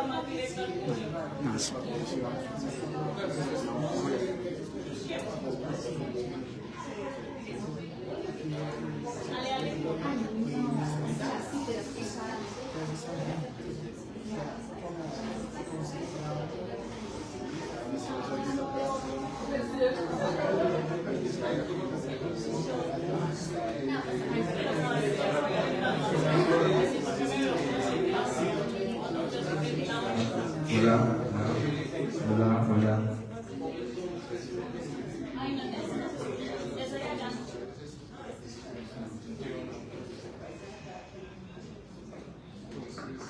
más directo al público. No, sí. Hola, hola, hola.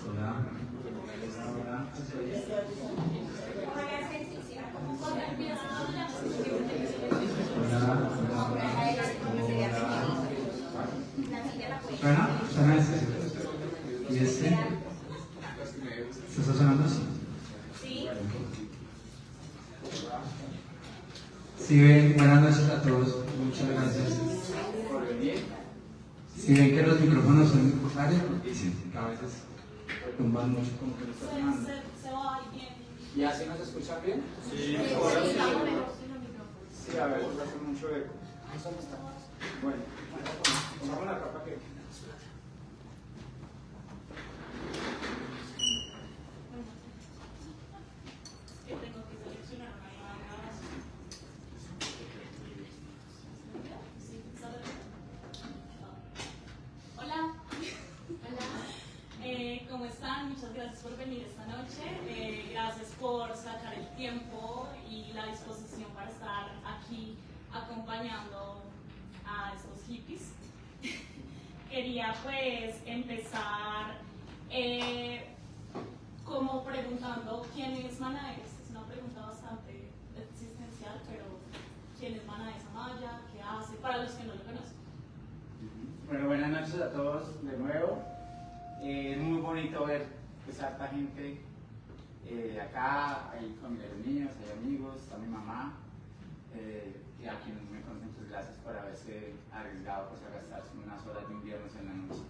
Hola. ¿Suena? ¿Suena este? ¿Y este? ¿Se está sonando así? Si ven, buenas noches a todos, muchas gracias. Si ven que los micrófonos son necesarios, porque dicen que a veces tumban mucho como que lo está sonando. ¿Y así nos escuchan bien? Sí. Sí, a ver, hace mucho eco. Bueno, pongamos la capa que... Hola. ¿Cómo están? Muchas gracias por venir esta noche. Gracias por sacar el tiempo y la disposición para estar aquí acompañando a estos hippies. Quería pues empezar como preguntando quién es Manaes. Es una pregunta bastante existencial, pero ¿quién es Manaes Amaya? ¿Qué hace? Para los que no lo conocen. Bueno, buenas noches a todos de nuevo. Es muy bonito ver pues harta gente acá, hay familiares míos, hay amigos, está mi mamá, y a quienes me conocen, pues gracias por haberse arriesgado pues, a gastarse unas horas de un viernes en la noche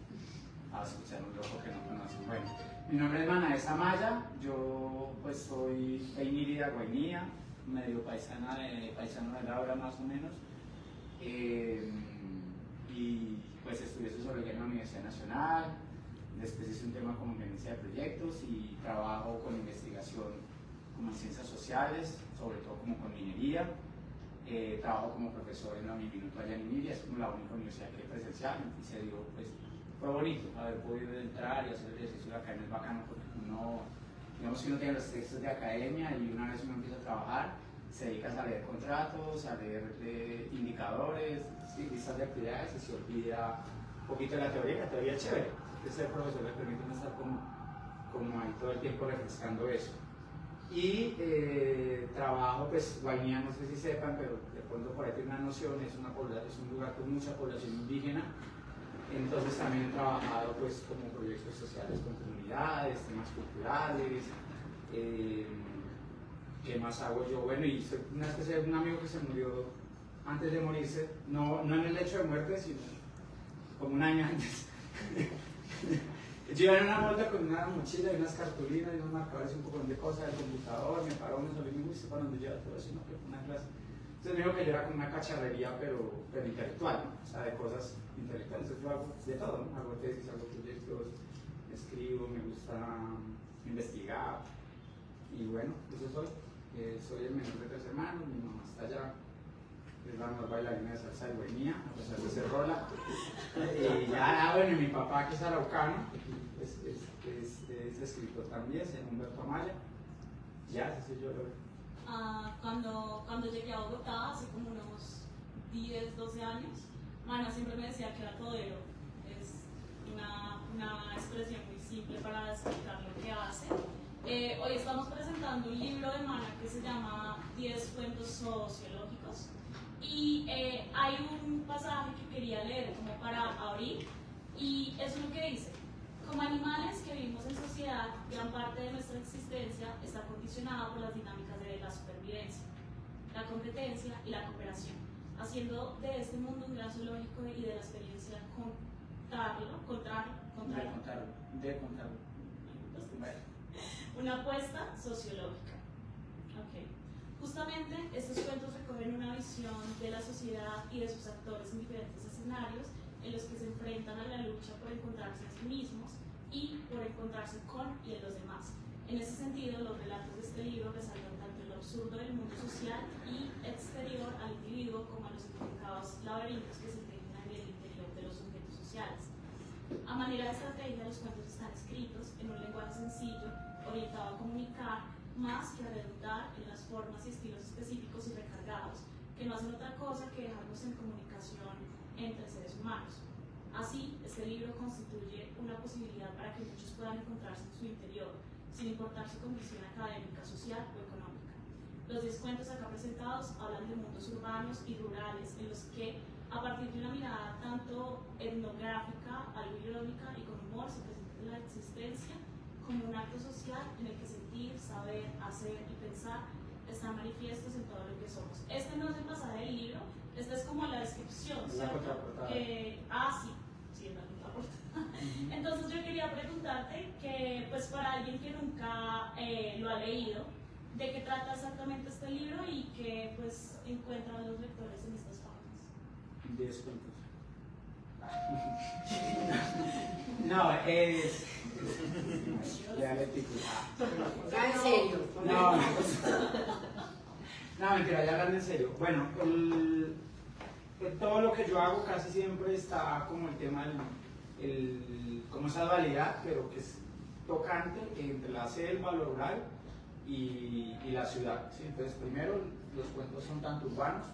a escuchar un loco que no conocen. Bueno, mi nombre es Manaes Amaya, yo pues soy Einírida Guainía, medio paisano de Laura más o menos, y pues estudié sociología en la Universidad Nacional. Después hice un tema como gerencia de proyectos y trabajo con investigación como en ciencias sociales, sobre todo como con minería. Trabajo como profesor en la Uniminuto allá en Emilia, es como la única universidad que hay presencial, y se dio, pues, fue bonito haber podido entrar y hacer el ejercicio de academia, es bacano porque uno, digamos que uno tiene los textos de academia y una vez uno empieza a trabajar, se dedica a leer contratos, a leer indicadores, ¿sí? Listas de actividades y se olvida un poquito de la teoría es chévere. Ser profesor le permite estar como ahí todo el tiempo refrescando eso. Y trabajo, pues, Guainía, no sé si sepan, pero de pronto por ahí tiene una noción, es un lugar con mucha población indígena, entonces también he trabajado pues como proyectos sociales con comunidades, temas culturales, ¿qué más hago yo? Bueno, y una especie de un amigo que se murió antes de morirse, no en el lecho de muerte, sino como un año antes. Yo iba en una moto con una mochila y unas cartulinas y unos marcadores y un poco de cosas del computador, me paró, me salió y me gustó para donde lleva todo eso, ¿no? Que fue una clase. Entonces me dijo que yo era como una cacharrería, pero intelectual, ¿no? O sea, de cosas intelectuales. Entonces yo hago de todo, ¿no? Hago tesis, hago proyectos, escribo, me gusta investigar. Y bueno, eso soy. Soy el menor de 3 hermanos, mi mamá está allá. Es la mejor bailarina de salsa de Guainía, a pesar de ser rola. Y ya, bueno, y mi papá, que es araucano, es escritor también, se llama Humberto Amaya. Ya, ese soy yo. Cuando llegué a Bogotá, hace como unos 10, 12 años, Mana siempre me decía que era todero. Es una expresión muy simple para explicar lo que hace. Hoy estamos presentando un libro de Mana que se llama 10 cuentos sociológicos. Y hay un pasaje que quería leer como para abrir, y eso es lo que dice: como animales que vivimos en sociedad, gran parte de nuestra existencia está condicionada por las dinámicas de la supervivencia, la competencia y la cooperación, haciendo de este mundo un gran zoológico y de la experiencia contarlo. una apuesta sociológica. Okay. Justamente estos cuentos recogen una visión de la sociedad y de sus actores en diferentes escenarios en los que se enfrentan a la lucha por encontrarse a sí mismos y por encontrarse con y en los demás. En ese sentido, los relatos de este libro resaltan tanto lo absurdo del mundo social y exterior al individuo como a los intrincados laberintos que se tejen en el interior de los sujetos sociales. A manera de estrategia, los cuentos están escritos en un lenguaje sencillo, orientado a comunicar, más que a redundar en las formas y estilos específicos y recargados, que no hacen otra cosa que dejarnos en comunicación entre seres humanos. Así, este libro constituye una posibilidad para que muchos puedan encontrarse en su interior, sin importar su condición académica, social o económica. Los 10 cuentos acá presentados hablan de mundos urbanos y rurales en los que, a partir de una mirada tanto etnográfica, algo irónica y con humor, se presenta la existencia como un acto social en el que sentir, saber, hacer y pensar están manifiestos en todo lo que somos. Este no es el pasaje del libro, esta es como la descripción, ¿cierto? Sí, es la contraportada. Entonces yo quería preguntarte que, pues para alguien que nunca lo ha leído, ¿de qué trata exactamente este libro y qué pues encuentran los lectores en estas páginas? 10 cuentos. No, es... Ya le pico. Ya en serio. No, mentira, ya hablando en serio. Bueno, todo lo que yo hago casi siempre está como el tema, como esa dualidad, pero que es tocante entre la selva, lo rural y la ciudad, ¿sí? Entonces, primero, los cuentos son tanto urbanos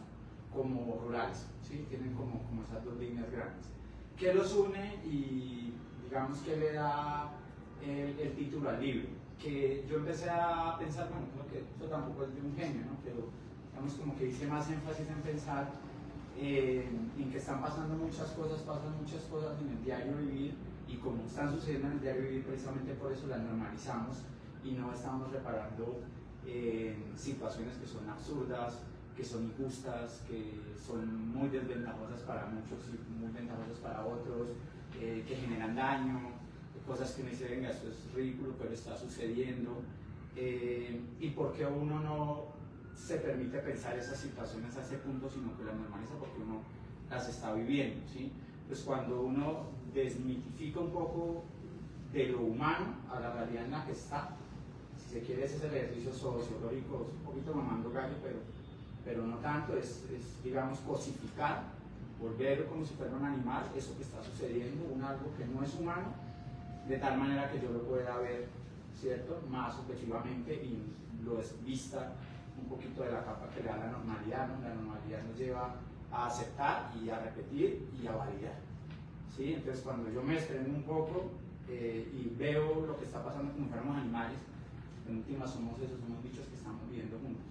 como rurales, ¿sí? Tienen como esas dos líneas grandes. ¿Qué los une? Y digamos que le da el título al libro, que yo empecé a pensar, bueno, creo que eso tampoco es de un genio, ¿no? Pero digamos como que hice más énfasis en pensar en que están pasando muchas cosas, en el diario vivir, y como están sucediendo en el diario vivir, precisamente por eso las normalizamos y no estamos reparando situaciones que son absurdas, que son injustas, que son muy desventajosas para muchos y muy ventajosas para otros, que generan daño, cosas que me dicen, venga, esto es ridículo, pero está sucediendo, y por qué uno no se permite pensar esas situaciones a ese punto, sino que las normaliza porque uno las está viviendo, ¿sí? Pues cuando uno desmitifica un poco de lo humano a la realidad en la que está, si se quiere, ese es el ejercicio sociológico, un poquito mamando gallo, pero no tanto, es digamos cosificar, volver como si fuera un animal, eso que está sucediendo, algo que no es humano, de tal manera que yo lo pueda ver, ¿cierto?, más objetivamente y lo desvista un poquito de la capa que le da la normalidad, ¿no? La normalidad nos lleva a aceptar y a repetir y a validar, ¿sí? Entonces cuando yo me estreno un poco y veo lo que está pasando como fuéramos animales, en última somos esos, somos bichos que estamos viviendo juntos,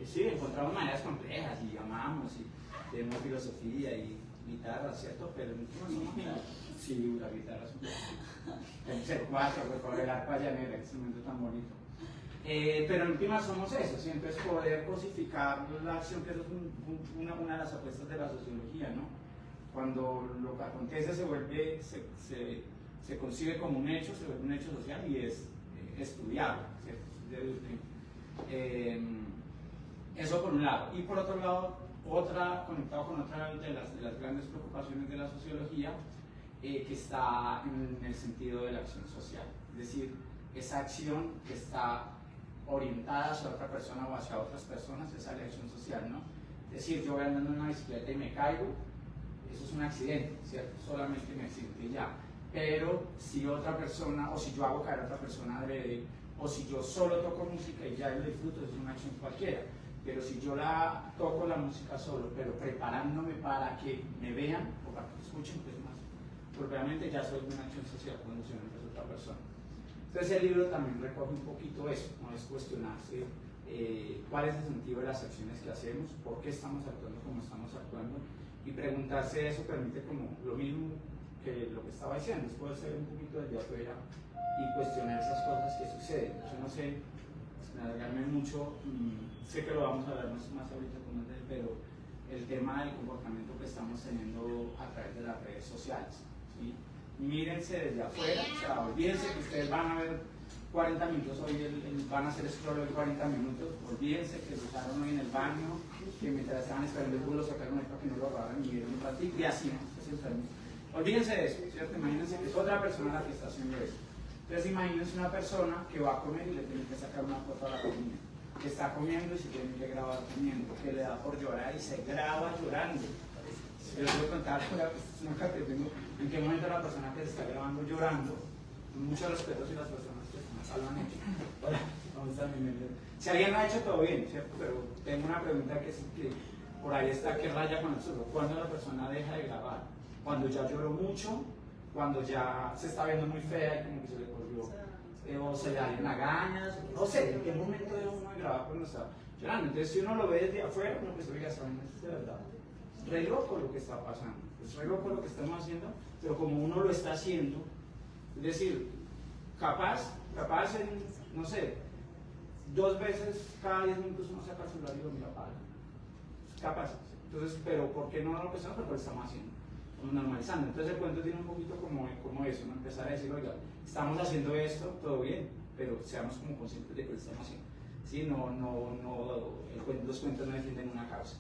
¿sí? Encontramos maneras complejas y amamos y tenemos filosofía y guitarra, ¿cierto? Pero en última somos niños. Sí, la guitarra es un poco. 4, con el arpa llanera, ese instrumento tan bonito. Pero en última somos eso, siempre es poder cosificar la acción, que eso es una de las apuestas de la sociología, ¿no? Cuando lo que acontece se concibe como un hecho, se vuelve un hecho social y es estudiable, ¿cierto? Eso por un lado. Y por otro lado, conectado con otra de las grandes preocupaciones de la sociología, que está en el sentido de la acción social. Es decir, esa acción que está orientada hacia otra persona o hacia otras personas, esa es la acción social, ¿no? Es decir, yo voy andando en una bicicleta y me caigo, eso es un accidente, ¿cierto? Solamente un accidente y ya. Pero si otra persona, o si yo hago caer a otra persona adrede, o si yo solo toco música y ya lo disfruto, eso es una acción cualquiera. Pero si yo toco la música solo, pero preparándome para que me vean o para que escuchen, pues más, porque realmente ya soy una acción social cuando se me otra persona. Entonces el libro también recoge un poquito eso, ¿no? Es cuestionarse cuál es el sentido de las acciones que hacemos, por qué estamos actuando como estamos actuando, y preguntarse eso permite como lo mismo que lo que estaba diciendo, es poder ser un poquito desde afuera y cuestionar esas cosas que suceden. Yo no sé, sin alargarme mucho, sé que lo vamos a hablar más ahorita con él, pero el tema del comportamiento que estamos teniendo a través de las redes sociales, ¿sí? Mírense desde afuera, o sea, olvídense que ustedes van a ver 40 minutos hoy, van a hacer scroll de 40 minutos, olvídense que lo usaron hoy en el baño, que mientras estaban esperando el bus lo sacaron ahí para que no lo robaran y vieron un ratito, y así, es enfermo. Olvídense de eso, ¿cierto? Imagínense que es otra persona la que está haciendo eso. Entonces imagínense una persona que va a comer y le tiene que sacar una foto a la comida, que está comiendo y se tiene que grabar comiendo, que le da por llorar y se graba llorando. Yo les voy a contar nunca que tengo, en qué momento la persona que se está grabando llorando, muchos respetos y las personas que lo han hecho. Hola, ¿cómo están? Si alguien lo ha hecho, todo bien, ¿cierto? Pero tengo una pregunta que por ahí está, que raya con el suelo. ¿Cuándo la persona deja de grabar? Cuando ya lloró mucho, cuando ya se está viendo muy fea y como que se le corrió, o se le dan lagañas, no sé, en qué momento de uno de grabar cuando está llorando. Entonces, si uno lo ve desde afuera, uno pues oiga, ¿saben? Es de verdad. Re loco lo que está pasando, es re loco lo que estamos haciendo, pero como uno lo está haciendo, es decir, capaz en, no sé, 2 veces cada 10 minutos uno saca el celular y lo mira para. Capaz. Entonces, pero ¿por qué no lo pensamos? Porque lo estamos haciendo, estamos normalizando. Entonces el cuento tiene un poquito como eso, ¿no? Empezar a decir, oiga, estamos haciendo esto, todo bien, pero seamos como conscientes de que lo estamos haciendo. ¿Sí? Los cuentos no defienden una causa.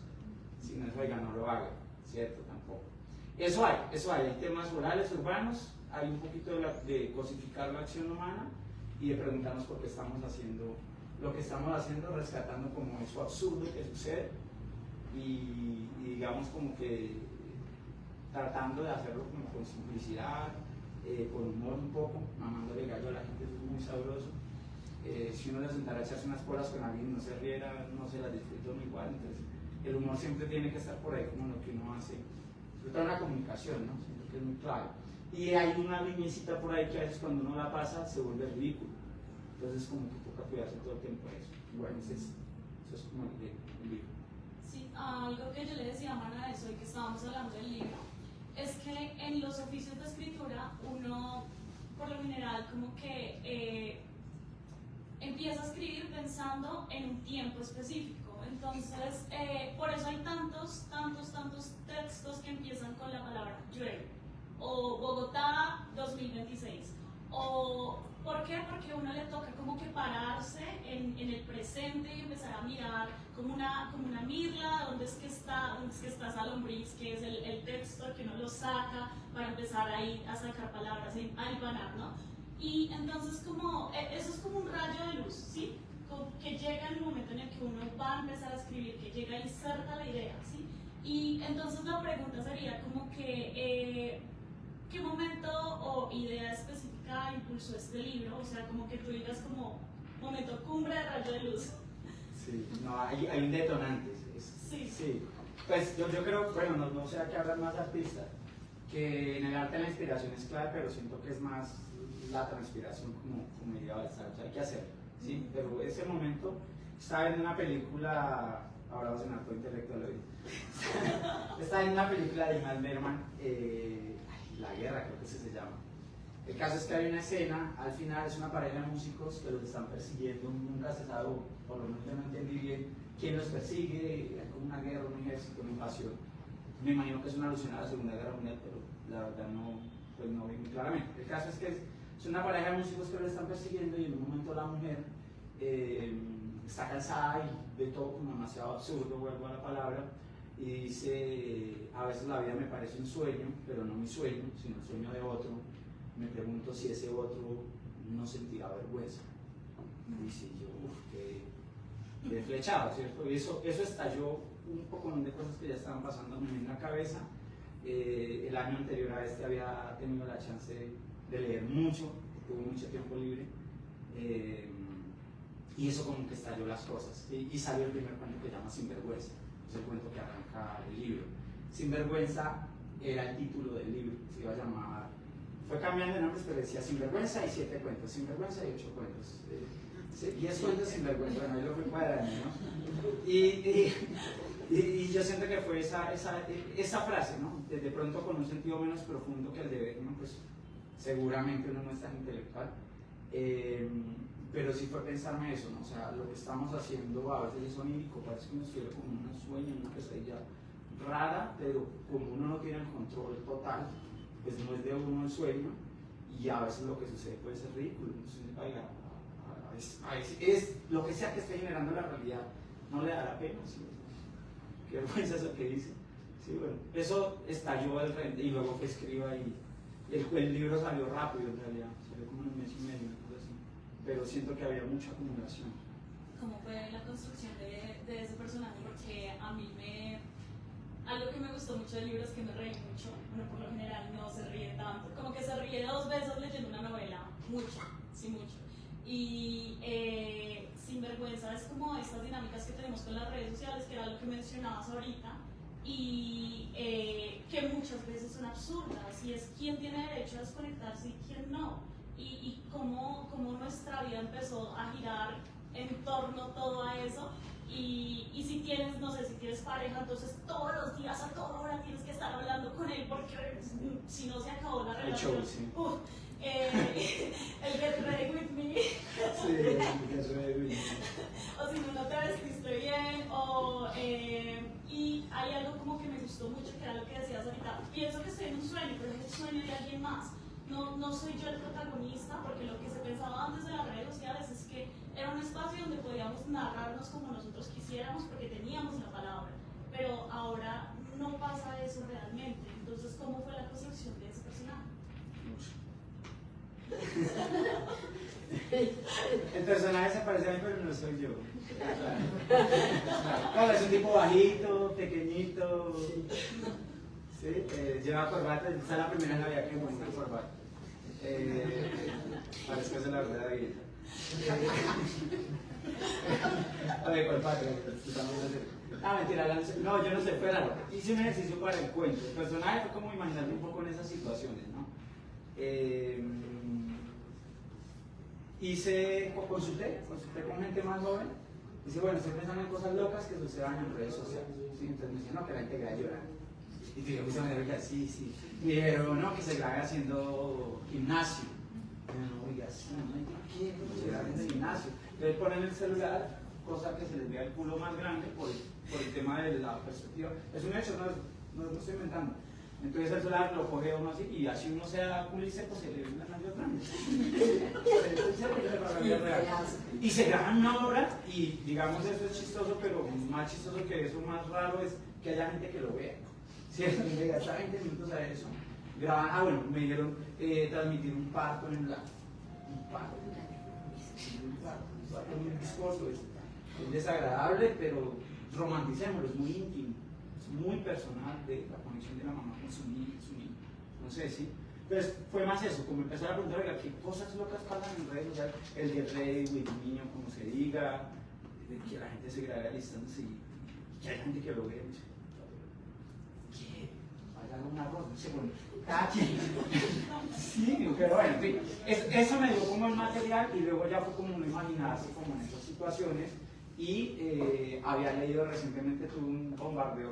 Si no es, oiga, no lo haga, ¿cierto? Tampoco. Eso hay temas morales, urbanos, hay un poquito de cosificar la acción humana y de preguntarnos por qué estamos haciendo lo que estamos haciendo, rescatando como eso absurdo que sucede y digamos como que tratando de hacerlo como con simplicidad, con humor un poco, mamándole gallo a la gente, es muy sabroso. Si uno le sentara a echarse unas polas con alguien y no se riera, no se las disfruta uno igual, entonces el humor siempre tiene que estar por ahí como lo que uno hace, sobre todo en la comunicación, ¿no? Siento que es muy clave. Y hay una lineecita por ahí que a veces cuando uno la pasa se vuelve ridículo, entonces como que toca cuidarse todo el tiempo de eso. Bueno, eso es como el libro. Sí, algo que yo le decía a Mana de eso y que estábamos hablando del libro, es que en los oficios de escritura uno, por lo general, como que empieza a escribir pensando en un tiempo específico. Entonces, por eso hay tantos textos que empiezan con la palabra llueve, o Bogotá 2026, o ¿por qué? Porque a uno le toca como que pararse en el presente y empezar a mirar como una mirla, dónde es que está esa lombriz, que es el texto que uno lo saca para empezar ahí a sacar palabras, a hilvanar, ¿no? Y entonces eso es como un rayo de luz, ¿sí? Que llega en el momento en el que uno va a empezar a escribir, que llega y inserta la idea, ¿sí? Y entonces la pregunta sería como que, ¿qué momento o idea específica impulsó este libro? O sea, como que tú digas como momento cumbre de rayo de luz. Sí, no, hay un detonante. Sí. Pues yo creo, bueno, no sé a qué hablan más artistas, que en el arte la inspiración es clave, pero siento que es más la transpiración como idea de estar, o sea, hay que hacerlo, ¿sí? Pero ese momento, estaba en una película, ahora va a sonar todo intelectual hoy, estaba en una película de Ingmar Bergman, La Guerra creo que se llama. El caso es que hay una escena, al final es una pareja de músicos que los están persiguiendo, nunca se sabe, por lo menos yo no entendí bien quién los persigue, hay como una guerra, un ejército, una invasión. Me imagino que es una alusión a la Segunda Guerra Mundial, pero la verdad no vi muy claramente. El caso es que es una pareja de músicos que lo están persiguiendo y en un momento la mujer está cansada y ve todo como demasiado absurdo, vuelvo a la palabra, y dice, a veces la vida me parece un sueño, pero no mi sueño, sino el sueño de otro. Me pregunto si ese otro no sentirá vergüenza. Y dice yo, qué flechado, ¿cierto? Y eso estalló un poco de cosas que ya estaban pasando en la cabeza. El año anterior a este había tenido la chance de leer mucho, tuve mucho tiempo libre, y eso como que estalló las cosas. Y salió el primer cuento que se llama Sinvergüenza, es el cuento que arranca el libro. Sinvergüenza era el título del libro, se iba a llamar, fue cambiando de nombres, pero decía Sinvergüenza y 7 cuentos, Sinvergüenza y 8 cuentos. 10 cuentos sin vergüenza, bueno, ahí lo fui cuadrando, ¿no? Y yo siento que fue esa frase, ¿no? De pronto con un sentido menos profundo que el de Bergman, pues seguramente uno no es tan intelectual, pero sí fue pensarme eso, ¿no? O sea, lo que estamos haciendo a veces es onírico, parece que uno estuviera como un sueño, una pesadilla rara, pero como uno no tiene el control total, pues no es de uno el sueño, y a veces lo que sucede puede ser ridículo. Entonces, oiga, es lo que sea que esté generando la realidad, no le da la pena, ¿sí? Qué vergüenza eso que dice. Sí, bueno, eso estalló al frente y luego que escriba y el libro salió rápido en realidad, salió como un mes y medio, algo así, pero siento que había mucha acumulación. ¿Cómo fue la construcción de ese personaje? Porque a mí algo que me gustó mucho del libro es que me reí mucho. Bueno, por lo general no se ríe tanto. Como que se ríe 2 veces leyendo una novela. Mucho, sí, mucho. Y Sinvergüenza es como estas dinámicas que tenemos con las redes sociales, que era lo que mencionabas ahorita, y que muchas veces son absurdas. Y es quién tiene derecho a desconectarse y quién no. Y cómo nuestra vida empezó a girar en torno todo a eso. Y si tienes, no sé, si tienes pareja, entonces todos los días, a toda hora tienes que estar hablando con él porque si no se acabó la relación. El show, sí. El Get Ready With Me. Sí, el Get Ready With Me. O si no te vestiste bien, y hay algo como que me gustó mucho, que era lo que decías ahorita. Pienso que estoy en un sueño, pero es el sueño de alguien más. No soy yo el protagonista, porque lo que se pensaba antes de las redes sociales es que era un espacio donde podíamos narrarnos como nosotros quisiéramos porque teníamos la palabra, pero ahora no pasa eso realmente. Entonces, ¿cómo fue la construcción de ese personaje? El personaje se parece a mí, pero no soy yo. Claro, es un tipo bajito, pequeñito, ¿sí? Lleva corbata, esta es la primera Navidad que me pongo una corbata. Parece que es la verdad vida. A ver, corbata. Mentira, no, yo no sé, fue raro. Hice un ejercicio para el cuento. El personaje fue como imaginarme un poco en esas situaciones, ¿no? Consulté con gente más joven. Dice, bueno, estoy pensando en cosas locas que sucedan en redes sociales. ¿Sí? Entonces me dicen, no, que la gente vaya a llorar. Y yo me dijeron, sí. Me dijeron, no, que se grabe haciendo gimnasio. No, oiga, sí, no hay por qué se grabe en el gimnasio. Entonces ponen el celular, cosa que se les vea el culo más grande por el tema de la perspectiva. Es un hecho, no lo estoy inventando. Entonces el celular lo coge uno así y así uno se da culo y seco, se le ve una nalga grande. Y se graban una hora y digamos eso es chistoso, pero más chistoso que eso, más raro es que haya gente que lo vea. Si es que me gasta 20 minutos a eso. Graban, bueno, me dijeron transmitir un parto en un parto muy viscoso, es desagradable, pero romanticémoslo, es muy íntimo, es muy personal de la conexión de la mamá con su niño, no sé, ¿sí? Entonces fue más eso, como empezar a preguntar, oiga, ¿qué cosas locas pasan en redes sociales? El Get Ready With Me, como se diga, de que la gente se grabe alistándose y que hay gente que lo ve, ¿qué? Vayan un arroz, no sé, bueno, cada quien. Sí, pero bueno, en fin, eso me dio como el material y luego ya fue como no imaginarse como en esas situaciones. Y había leído recientemente, tuve un bombardeo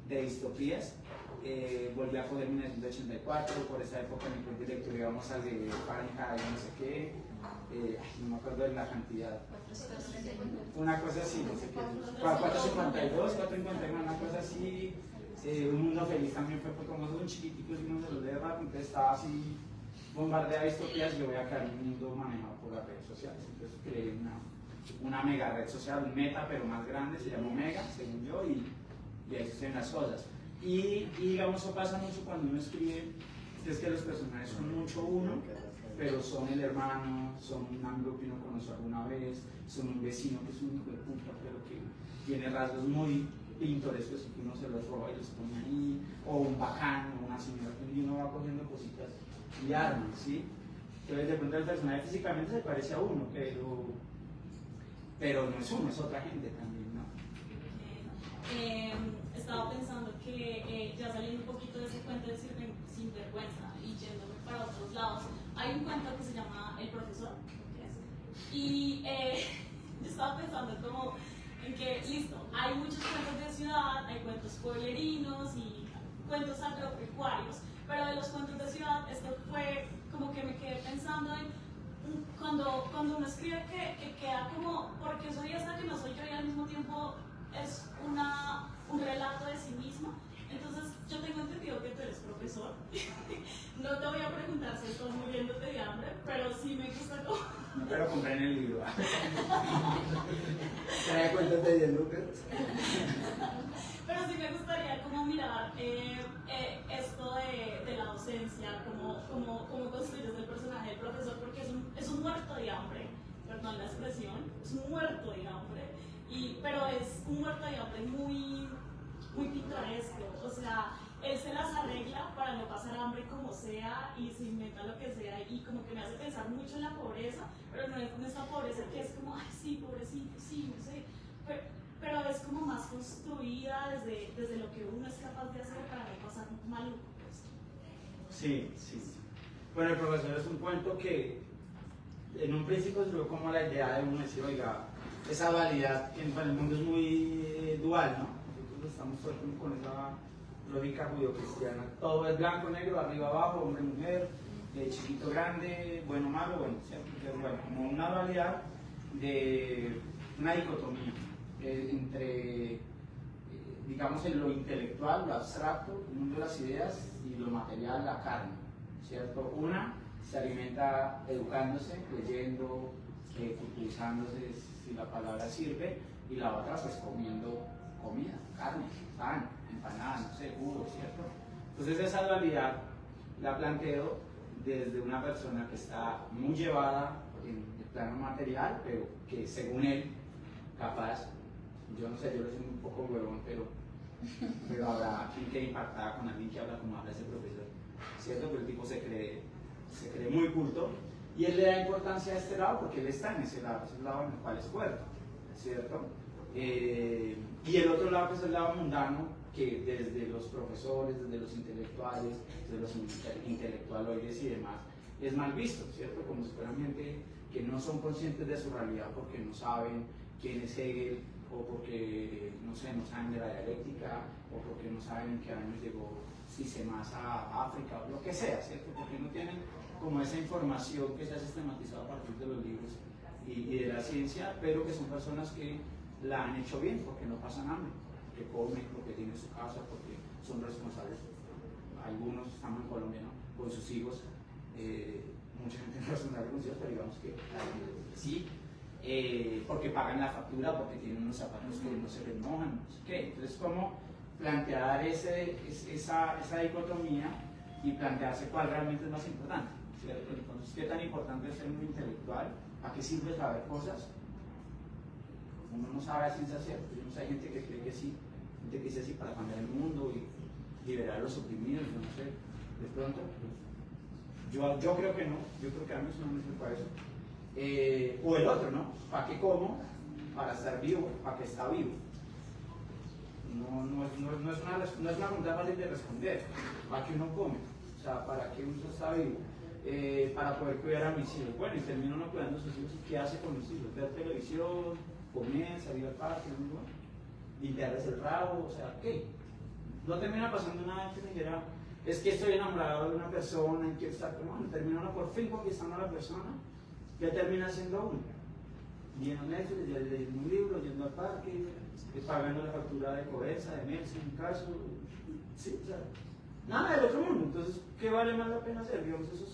de distopías. Volví a coger 1984, por esa época en el club de lectura íbamos al de Fahrenheit, no sé qué, no me acuerdo de la cantidad. Una cosa así, no sé qué. 452, 451, una cosa así. Un mundo feliz también fue como un chiquitico y uno se lo lee rápido, entonces estaba así bombardeada de distopías. Yo voy a crear un mundo manejado por las redes sociales, entonces creé una mega red social, un meta pero más grande, se llama Omega, según yo, y ahí suceden las cosas. Y digamos, eso pasa mucho cuando uno escribe, es que los personajes son mucho uno, pero son el hermano, son un amigo que uno conoció alguna vez, son un vecino que es un hijo de puta, pero que tiene rasgos muy pintorescos y que uno se los roba y los pone ahí, o un bacán, o una señora, y uno va cogiendo cositas y armas, ¿sí? Entonces de pronto el personaje físicamente se parece a uno, pero no es uno, es otra gente también, ¿no? Estaba pensando que ya saliendo un poquito de ese cuento de Sinvergüenza y yéndome para otros lados, hay un cuento que se llama El Profesor, y yo estaba pensando como en que, listo, hay muchos cuentos de ciudad, hay cuentos pueblerinos y cuentos agropecuarios, pero de los cuentos de ciudad, esto fue como que me quedé pensando en cuando uno escribe que queda como, porque soy esta que no soy yo y al mismo tiempo es un relato de sí mismo. Entonces, yo tengo entendido que tú eres profesor. No te voy a preguntar si estás muriéndote de hambre, pero sí me gusta como... No te lo compré en el libro. Trae cuentas de 10 lucas. Pero sí me gustaría como mirar esto de la docencia, cómo construyes el personaje del profesor, porque es un muerto de hambre, perdón la expresión, es un muerto de hambre, pero es un muerto de hambre muy, muy pintoresco, o sea, él se las arregla para no pasar hambre como sea y se inventa lo que sea y como que me hace pensar mucho en la pobreza, pero no es con esta pobreza que es como, ay sí, pobrecito, sí, no sé, pero es como más construida desde lo que uno es capaz de hacer para no pasar maluco. Pues. Sí, sí. Bueno, el profesor es un cuento que en un principio surgió como la idea de uno decir, oiga, esa dualidad que en el mundo es muy dual, ¿no? Nosotros estamos todo el tiempo con esa lógica judio-cristiana. Todo es blanco, negro, arriba, abajo, hombre, mujer, chiquito, grande, bueno, malo, bueno, ¿cierto? Entonces, bueno, como una dualidad de una dicotomía entre, digamos, en lo intelectual, lo abstracto, el mundo de las ideas, y lo material, la carne, ¿cierto? Una se alimenta educándose, leyendo, culturizándose, si la palabra sirve, y la otra pues comiendo comida, carne, pan, empanada, no sé, jugo, ¿cierto? Entonces esa dualidad la planteo desde una persona que está muy llevada en el plano material, pero que según él, capaz, yo no sé, yo lo soy un poco huevón, pero habrá quien quede impactada con alguien que habla como habla ese profesor, ¿cierto? Pero el tipo se cree muy culto, y él le da importancia a este lado porque él está en ese lado, es el lado en el cual es fuerte, ¿cierto? Y el otro lado que es el lado mundano, que desde los profesores, desde los intelectuales, desde los intelectualoides y demás, es mal visto, ¿cierto? Como si fueran gente que no son conscientes de su realidad porque no saben quién es Hegel, o porque, no sé, no saben de la dialéctica, o porque no saben en qué años llegó Sisemás a África, o lo que sea, ¿cierto? Porque no tienen como esa información que se ha sistematizado a partir de los libros y de la ciencia, pero que son personas que la han hecho bien, porque no pasan hambre, porque comen, porque tienen su casa, porque son responsables. Algunos estamos en Colombia, ¿no? Con sus hijos, mucha gente no es responsable con sus hijos, pero digamos que sí, porque pagan la factura, porque tienen unos zapatos que no se les mojan, no sé qué. Entonces, ¿cómo plantear esa dicotomía y plantearse cuál realmente es más importante? ¿Cierto? Entonces, ¿qué tan importante es ser muy intelectual? ¿A qué sirve saber cosas? Uno no sabe a ciencia cierta. Yo no sé, hay gente que cree que sí, gente que dice sí para cambiar el mundo y liberar a los oprimidos, yo no sé, de pronto. Yo creo que no, yo creo que a mí eso no me sirve para eso. O el otro, ¿no? ¿Para qué como? Para estar vivo, ¿para qué está vivo? No es una pregunta fácil de responder. ¿Para qué uno come? O sea, ¿para qué uno está vivo? Para poder cuidar a mis hijos. Bueno, y termino uno cuidando a sus hijos, ¿y qué hace con los hijos? Ver televisión, comer, salir al parque, ¿no? Limpiarles el rabo, o sea, ¿qué? No termina pasando nada que me dijera, es que estoy enamorado de una persona y quiero estar con uno. Termina uno por fin conquistando a la persona. ¿Qué termina haciendo uno? Viendo Netflix, leyendo un libro, yendo al parque, pagando la factura de Covesa, de Merce, en un caso. Sí, o sea, nada del otro mundo. Entonces, ¿qué vale más la pena hacer? Digamos, eso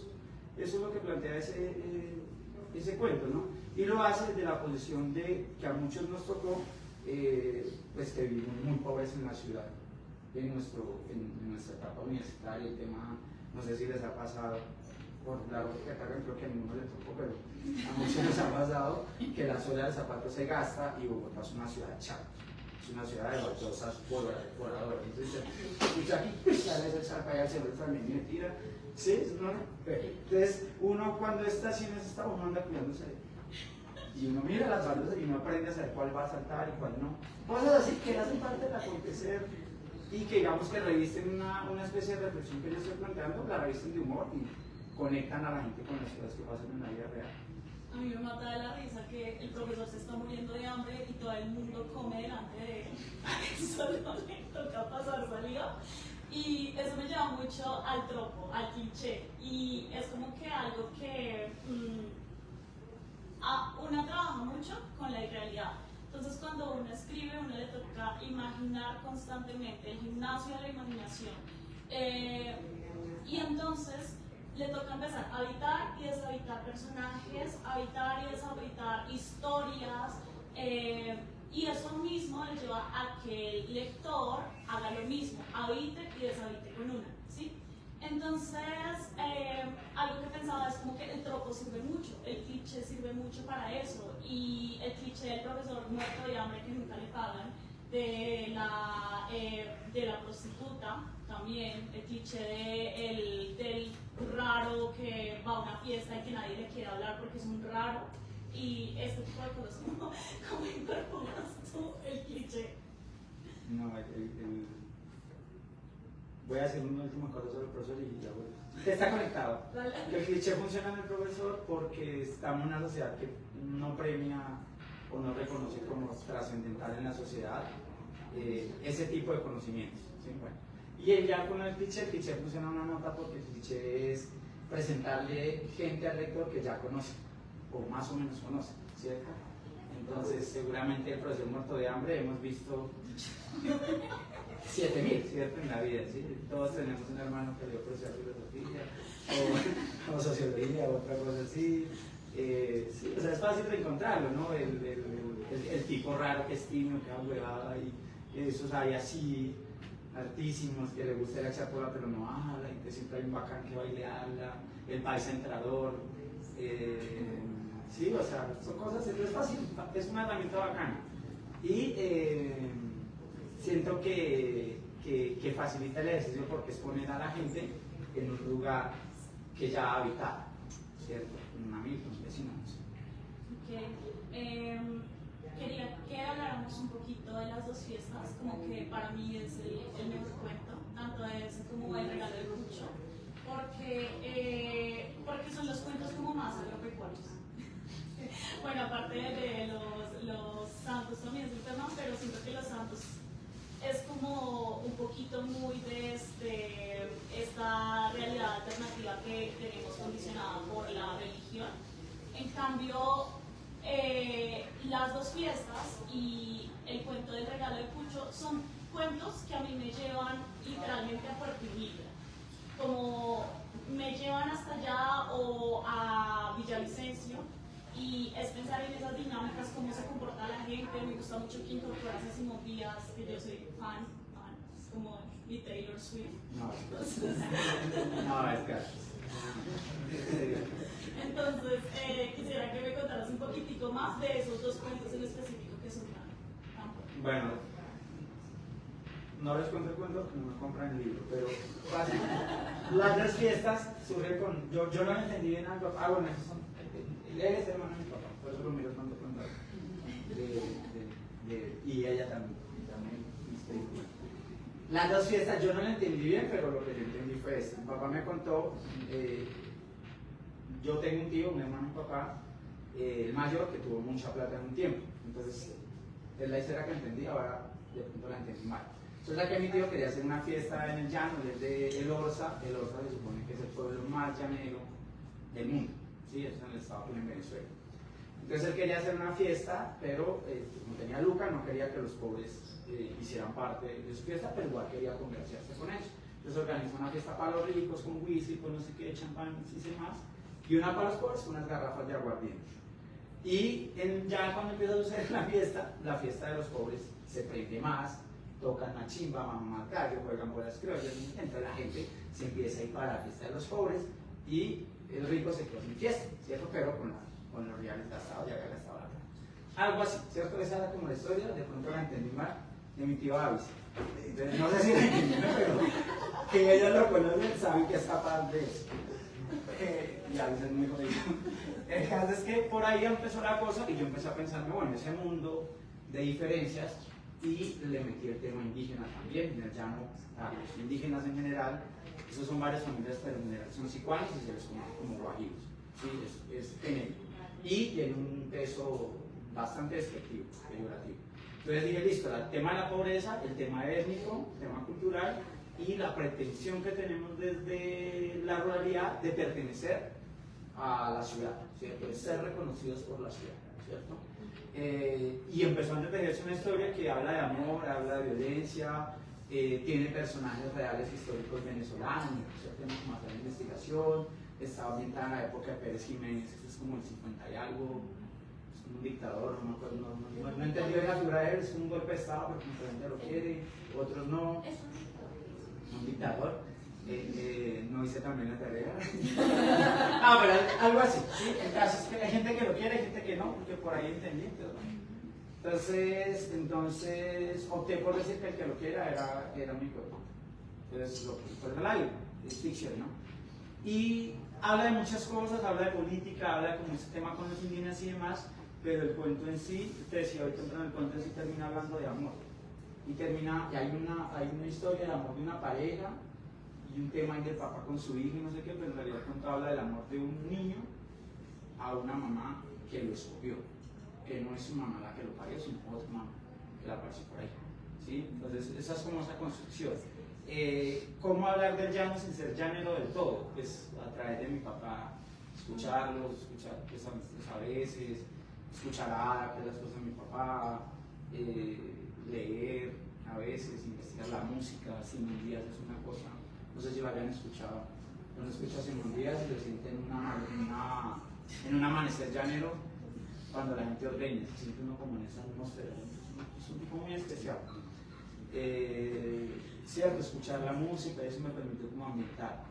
es lo que plantea ese cuento, ¿no? Y lo hace desde la posición de que a muchos nos tocó, pues que vivimos muy pobres en la ciudad, en nuestra etapa universitaria. El tema, no sé si les ha pasado, por la que atacan, creo que a ninguno le tocó, pero a muchos nos ha pasado que la suela del zapato se gasta y Bogotá es una ciudad chata, es una ciudad de baldosas voladoras. Entonces, escucha aquí, sale el zarpa y se vuelve también y me tira. ¿Sí? ¿No? Entonces, uno cuando está así en ese estado, uno anda cuidándose. Y uno mira las baldosas y uno aprende a saber cuál va a saltar y cuál no. Cosas así que hacen parte del acontecer y que digamos que revisten una especie de reflexión que yo estoy planteando, la revisten de humor y conectan a la gente con las cosas que pasan en la vida real. A mí me mata de la risa que el profesor se está muriendo de hambre y todo el mundo come delante de él. Solo le toca pasar saliva. Y eso me lleva mucho al tropo, al cliché. Y es como que algo que uno trabaja mucho con la irrealidad. Entonces, cuando uno escribe, uno le toca imaginar constantemente, el gimnasio de la imaginación. Y entonces le toca empezar a habitar y deshabitar personajes, habitar y deshabitar historias, y eso mismo le lleva a que el lector haga lo mismo, habite y deshabite con una, ¿sí? Entonces, algo que pensaba es como que el tropo sirve mucho, el cliché sirve mucho para eso, y el cliché del profesor muerto de hambre que nunca le pagan, de la prostituta también, el cliché del raro que va a una fiesta y que nadie le quiere hablar porque es un raro, y este tipo de cosas, ¿cómo incorporas tú el cliché? No, voy a hacer una última cosa sobre el profesor y ya voy. Está conectado. Dale. El cliché funciona en el profesor porque estamos en una sociedad que no premia o no reconoce como trascendental en la sociedad ese tipo de conocimientos. ¿Sí? Bueno. Y ya con el cliché funciona una nota porque el cliché es presentarle gente al lector que ya conoce, o más o menos conoce, ¿cierto? Entonces, seguramente el profesor muerto de hambre hemos visto 7.000, ¿cierto? En la vida, ¿sí? Todos tenemos un hermano que dio profesor de filosofía, o sociología, o otra cosa así. Sí, o sea, es fácil de encontrarlo, ¿no? El tipo raro que es tímido, que es huevada, y esos hay así, altísimos, que le gusta el exapola pero no habla, y que siempre hay un bacán que baile habla, el paisa entrador, sí, o sea, son cosas, es fácil, es una herramienta bacana. Y siento que facilita el ejercicio porque es poner a la gente en un lugar que ya ha habitado, ¿cierto? Un amigo, un vecino, no sé. Quería que habláramos un poquito de las dos fiestas, como que para mí es el mejor cuento, tanto ese como el regalo de Cucho, porque son los cuentos como más agropecuarios. Bueno, aparte de los santos también es un tema, pero siento que los santos es como un poquito muy de esta realidad alternativa que tenemos condicionada por la religión. En cambio, las dos fiestas y el cuento del regalo de Cucho son cuentos que a mí me llevan literalmente a Puerto Libre, como me llevan hasta allá o a Villavicencio, y es pensar en esas dinámicas, cómo se comporta la gente. Me gusta mucho que incorporas a Simón Díaz, que yo soy fan, es como mi Taylor Swift. No, es gratis. Entonces, quisiera que me contaras un poquitico más de esos dos cuentos en específico que son tan buenos. Bueno, no les cuento el cuento porque no me compran el libro, pero las dos fiestas surgen con. Yo no entendí bien algo. Bueno, esos son. Él es hermano de mi papá, por eso lo miro cuando y ella también. Las dos fiestas yo no la entendí bien, pero lo que yo entendí fue esto. Mi papá me contó, yo tengo un tío, un hermano de mi papá, el mayor, que tuvo mucha plata en un tiempo. Entonces, es la historia que entendí, ahora de pronto la entendí mal. Entonces, que mi tío quería hacer una fiesta en el llano, desde El Orza se supone que es el pueblo más llanero del mundo. Sí, eso en el estado en Venezuela. Entonces él quería hacer una fiesta, pero no tenía lucas, no quería que los pobres hicieran parte de su fiesta, pero igual quería congraciarse con ellos. Entonces organizó una fiesta para los ricos, con whisky, con no sé qué, champán, y demás, y una para los pobres, unas garrafas de aguardiente. Y ya cuando empieza a suceder la fiesta de los pobres se prende más, tocan la chimba, mamá gallo, juegan bolas criollas, entonces la gente se empieza a ir para la fiesta de los pobres, y el rico se quedó sin fiesta, ¿cierto? Pero con los reales gastados, ya había gastado la plata. Algo así, ¿cierto? Esa era como la historia, de pronto la entendí mal, de mi tío Avis. No sé si la entendí, pero que ellos lo conocen, saben que es capaz de eso. Y Avis es muy jodido. El caso es que por ahí empezó la cosa y yo empecé a pensarme, bueno, ese mundo de diferencias, y le metí el tema indígena también, en el llano a los indígenas en general. Esos son varias familias, pero en general son sicuanos y se les conoce como guajiros. ¿Sí? Es genérico. Y tiene un peso bastante despectivo, peyorativo. Entonces dije, listo, el tema de la pobreza, el tema étnico, el tema cultural y la pretensión que tenemos desde la ruralidad de pertenecer a la ciudad, ¿cierto? De ser reconocidos por la ciudad. ¿cierto? Y empezó a entretenerse una historia que habla de amor, habla de violencia, tiene personajes reales históricos venezolanos, ¿cierto? Tenemos como hacer investigación, está ambientada en la época de Pérez Jiménez, este es como el 50 y algo, es como un dictador, no me acuerdo, no entendí la figura de él, es un golpe de estado porque mucha gente lo quiere, otros no, un dictador. No hice también la tarea. Pero algo así, ¿sí? El caso es que hay gente que lo quiere, hay gente que no, porque por ahí entendí. Entonces opté por decir que el que lo quiera era mi cuerpo. Entonces lo puse por el aire, es ficción, ¿no? Y habla de muchas cosas, habla de política, habla de como ese tema con los indígenas y demás, pero el cuento en sí, te decía ahorita en el cuento en sí termina hablando de amor. Y hay una historia de amor de una pareja, y un tema ahí del papá con su hijo y no sé qué, pero en realidad el cuento habla del amor de un niño a una mamá que lo escogió, que no es su mamá la que lo parió, sino otra mamá que la apareció por ahí, ¿sí? Entonces esa es como esa construcción. ¿Cómo hablar del llano sin ser llanero del todo? Pues a través de mi papá, escucharlos, escuchar pues, a veces, escuchar a las cosas de mi papá, leer a veces, investigar la música. Simón Díaz es una cosa, no sé si lo habían escuchado, uno escucha a Simón Díaz y lo siente en un amanecer llanero cuando la gente ordeña, se siente uno como en esa atmósfera, es un tipo muy especial. Cierto, escuchar la música, eso me permitió como ambientar.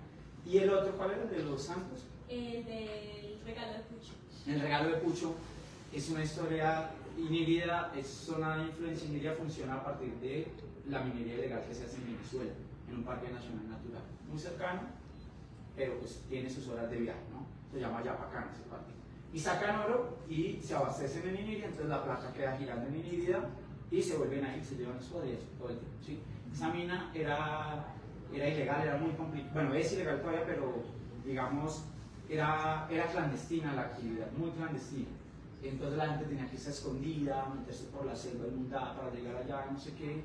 ¿Y el otro cuál era? ¿El de los santos? El del regalo de Pucho. El regalo de Pucho es una historia inhibida, es una influencia inhibida, funciona a partir de la minería ilegal que se hace en Venezuela, en un parque nacional natural, muy cercano, pero pues tiene sus horas de viaje, ¿no? Se llama Yapacán ese parque. Y sacan oro y se abastecen en Inírida, entonces la plata queda girando en Inírida y se vuelven ahí, se llevan su y eso todo el tiempo, ¿sí? Esa mina era ilegal, era muy complicada, bueno, es ilegal todavía, pero digamos, era clandestina la actividad, muy clandestina. Entonces la gente tenía que irse escondida, meterse por la selva inundada para llegar allá, no sé qué.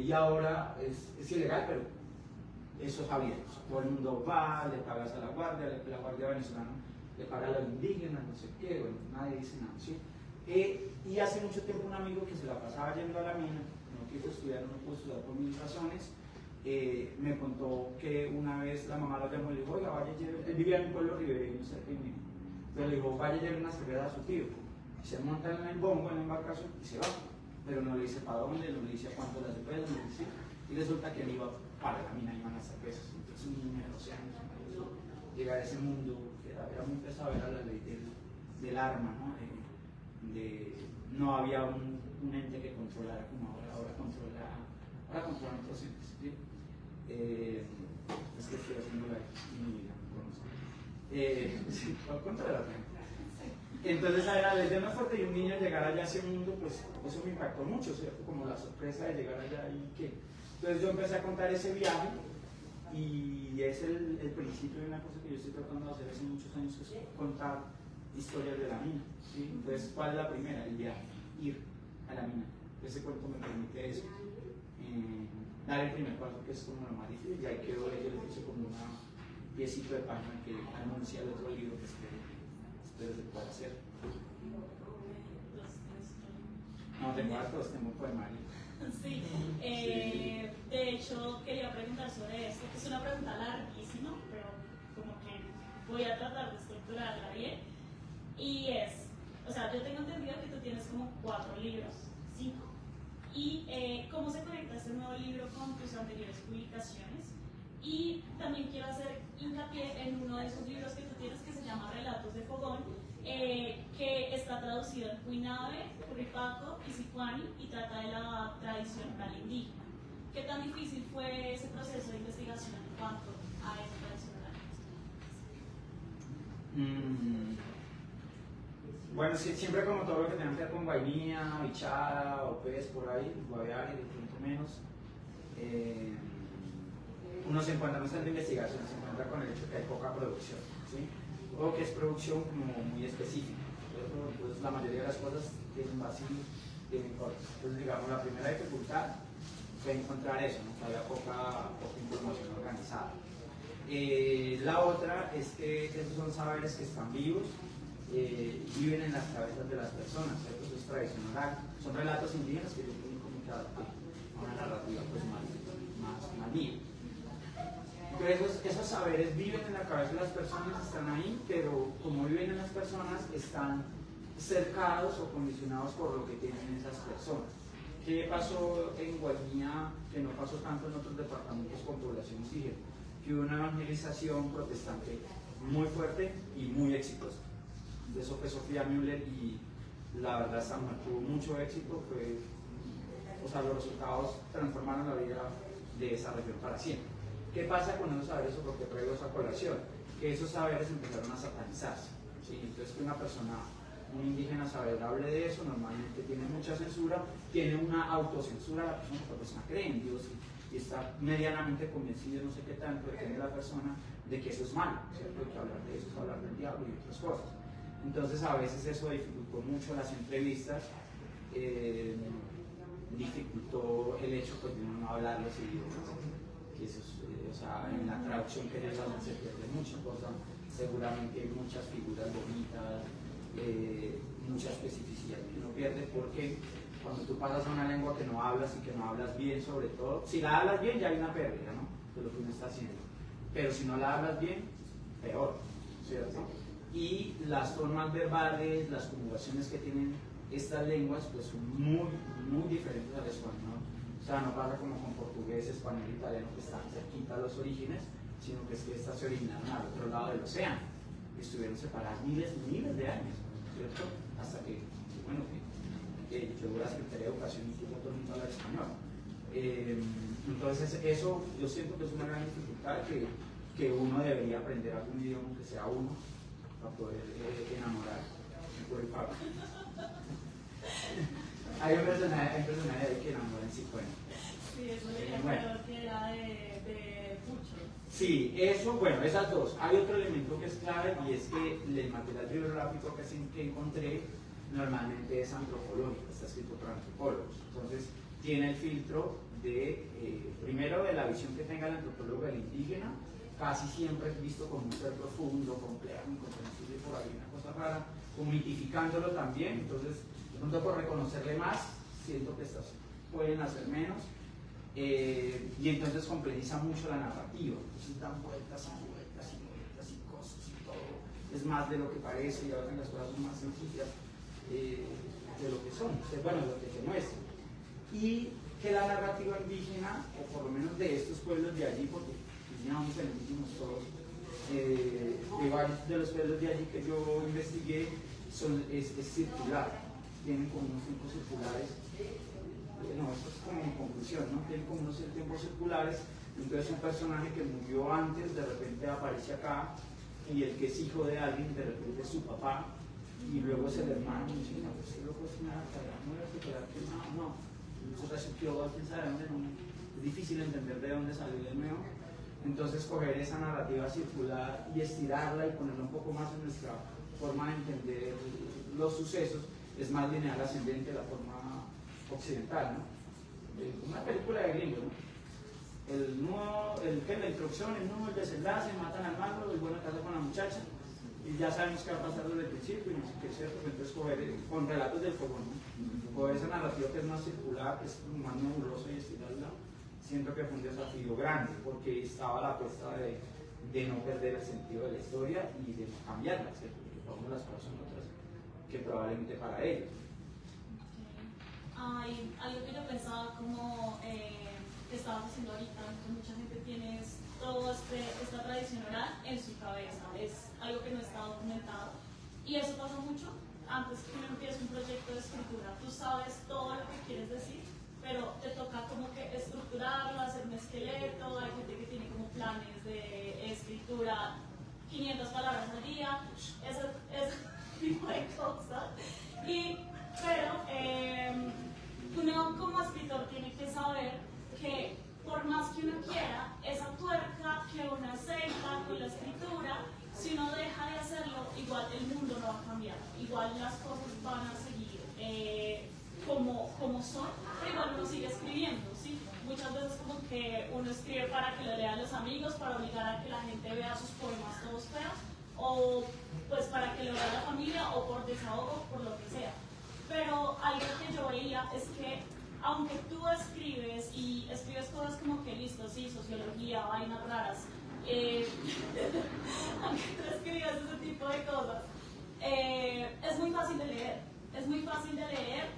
Y ahora es ilegal, pero eso es abierto. Todo el mundo va, le pagas a la guardia venezolana le paga a los indígenas, no sé qué, bueno, nadie dice nada, ¿sí? Y hace mucho tiempo un amigo que se la pasaba yendo a la mina, no quiso estudiar, no pudo estudiar por mil razones, me contó que una vez la mamá lo llamó y le dijo, oiga, vaya, él vivía en un pueblo ribereño cerca de mí, entonces le dijo, vaya, lleve una cerveza a su tío, y se monta en el bombo, en la embarcación, y se va, pero no le dice para dónde, no le dice cuánto la cerveza, no le dice, y resulta que él iba para la mina, iban las cervezas, entonces un niño de 12 años empezó a llegar a ese mundo, que era muy pesado, era la ley del arma, ¿no? No había un ente que controlara como ahora controlan otros entes, ¿sí? Es que estoy haciendo mi vida, sí, contra la gente. Entonces, desde una fuerte y un niño llegar allá a ese mundo, pues eso me impactó mucho, ¿cierto? Como la sorpresa de llegar allá y que. Entonces yo empecé a contar ese viaje y es el principio de una cosa que yo estoy tratando de hacer hace muchos años, que es contar historias de la mina, ¿sí? Entonces, ¿cuál es la primera? El viaje, ir a la mina. Ese cuento me permite eso, dar el primer paso, que es como lo más difícil, y ahí quedó, yo le puse como una piecito de página que anuncia el otro libro que espero se pueda hacer. No, tengo hartos, tengo un poemario. Sí, de hecho quería preguntar sobre esto, que es una pregunta larguísima, pero como que voy a tratar de estructurarla bien. Y o sea, yo tengo entendido que tú tienes como 4 libros, 5. Y cómo se conecta este nuevo libro con tus anteriores publicaciones. Y también quiero hacer hincapié en uno de esos libros que tú tienes que se llama Relatos de Fogón, que está traducido en Cuinabe, Curripaco y Sicuani y trata de la tradición oral indígena. ¿Qué tan difícil fue ese proceso de investigación en cuanto a esa tradición oral? Bueno, siempre como todo lo que tenga que ver con vainilla, bichada o pez por ahí, guaviare, de pronto menos, uno se encuentra, no está en investigación, se encuentra con el hecho que hay poca producción, ¿sí? O que es producción como muy específica. Entonces la mayoría de las cosas tienen vacíos, tienen cortes. Entonces digamos la primera dificultad fue encontrar eso, ¿no? Que había poca información organizada. La otra es que esos son saberes que están vivos viven en las cabezas de las personas, ¿cierto? Eso es tradición oral. Son relatos indígenas que yo tengo como que adapté a una narrativa pues, más mía. Entonces esos saberes viven en la cabeza de las personas, están ahí, pero como viven en las personas, están cercados o condicionados por lo que tienen esas personas. ¿Qué pasó en Guainía, que no pasó tanto en otros departamentos con población indígena? Que hubo una evangelización protestante muy fuerte y muy exitosa. De eso fue Sofía Müller y la verdad esta mujer tuvo mucho éxito, o sea, los resultados transformaron la vida de esa región para siempre. ¿Qué pasa con esos saberes o por qué traigo esa colación? Que esos saberes empezaron a satanizarse, ¿sí? Entonces que una persona, un indígena saber hable de eso, normalmente tiene mucha censura, tiene una autocensura, la persona cree en Dios y está medianamente convencido, no sé qué tanto, depende de la persona, de que eso es malo, ¿cierto? Que hablar de eso es hablar del diablo y otras cosas. Entonces a veces eso dificultó mucho las entrevistas, dificultó el hecho pues, de no hablar los idiomas, que eso es, o sea, en la traducción que ellos hacen se pierde mucha cosa, seguramente hay muchas figuras bonitas, mucha especificidad que uno pierde porque cuando tú pasas a una lengua que no hablas y que no hablas bien sobre todo, si la hablas bien ya hay una pérdida, ¿no? De lo que uno está haciendo, pero si no la hablas bien, peor, ¿cierto? Y las formas verbales, las conjugaciones que tienen estas lenguas pues son muy diferentes al español. O sea, no pasa como con portugués, español, italiano que están cerquita a los orígenes, sino que es que estas se originaron al otro lado del océano. Estuvieron separadas miles de años, ¿cierto? Hasta que, bueno, que llegó la Secretaría de Educación y todo el mundo habla español. Entonces eso yo siento que es una gran dificultad que uno debería aprender algún idioma que sea uno para poder enamorar por el Pablo. Hay un personaje ahí que enamora en 50. Sí, eso creo que era de Pucho. Sí, eso, bueno, esas dos. Hay otro elemento que es clave y es que el material bibliográfico que encontré normalmente es antropológico, está escrito por antropólogos. Entonces tiene el filtro de, primero de la visión que tenga el antropólogo del indígena, casi siempre visto como un ser profundo, complejo, incomprensible, por ahí una cosa rara, mitificándolo también. Entonces, de pronto por reconocerle más, siento que estas pueden hacer menos, y entonces complejiza mucho la narrativa. Entonces dan vueltas y cosas y todo. Es más de lo que parece y a veces las cosas son más sencillas de lo que son, bueno, de lo que se muestra. Y que la narrativa indígena, o por lo menos de estos pueblos de allí, porque digamos excelentísimos todos, de varios de los pueblos de allí que yo investigué, es circular, tienen como unos tiempos circulares, no, esto es como mi conclusión, ¿no? Tienen como unos tiempos circulares, entonces un personaje que murió antes de repente aparece acá, y el que es hijo de alguien de repente es su papá, y luego es el hermano, y dice, no, pues qué loco es una carrera, no voy a quedar que no, eso resurgió, quién sabe dónde, no, es difícil entender de dónde salió de nuevo. Entonces coger esa narrativa circular y estirarla y ponerla un poco más en nuestra forma de entender los sucesos es más lineal ascendente de la forma occidental, ¿no? Una película de gringo, ¿no? El nudo, la introducción, el nudo, el desenlace, matan al malo, el bueno casa con la muchacha y ya sabemos qué va a pasar desde el principio y no sé qué es cierto, entonces coger con relatos del fuego, ¿no? Coger esa narrativa que es más circular, que es más nebulosa y estirarla. Siento que fue un desafío grande porque estaba la apuesta de no perder el sentido de la historia y de no cambiarla, ¿cierto? Porque para uno las cosas son otras que probablemente para ellos. Hay algo que yo pensaba como que estabas haciendo ahorita, que mucha gente tiene toda esta tradición oral en su cabeza, es algo que no está documentado y eso pasa mucho antes que uno empiece un proyecto de escritura, tú sabes todo lo que quieres decir, pero te toca como que estructurarlo, hacer un esqueleto, hay gente que tiene como planes de escritura, 500 palabras al día, ese tipo de cosas. Pero uno como escritor tiene que saber que por más que uno quiera, esa tuerca que uno acepta con la escritura, si uno deja de hacerlo, igual el mundo no va a cambiar, igual las cosas van a seguir como son, pero igual uno sigue escribiendo, ¿sí? Muchas veces como que uno escribe para que lo lean los amigos, para obligar a que la gente vea sus poemas todos feos, o pues para que lo vea la familia o por desahogo, por lo que sea. Pero algo que yo veía es que aunque tú escribes y escribes cosas como que listo, sí, sociología, vainas raras, aunque tú escribas ese tipo de cosas, es muy fácil de leer,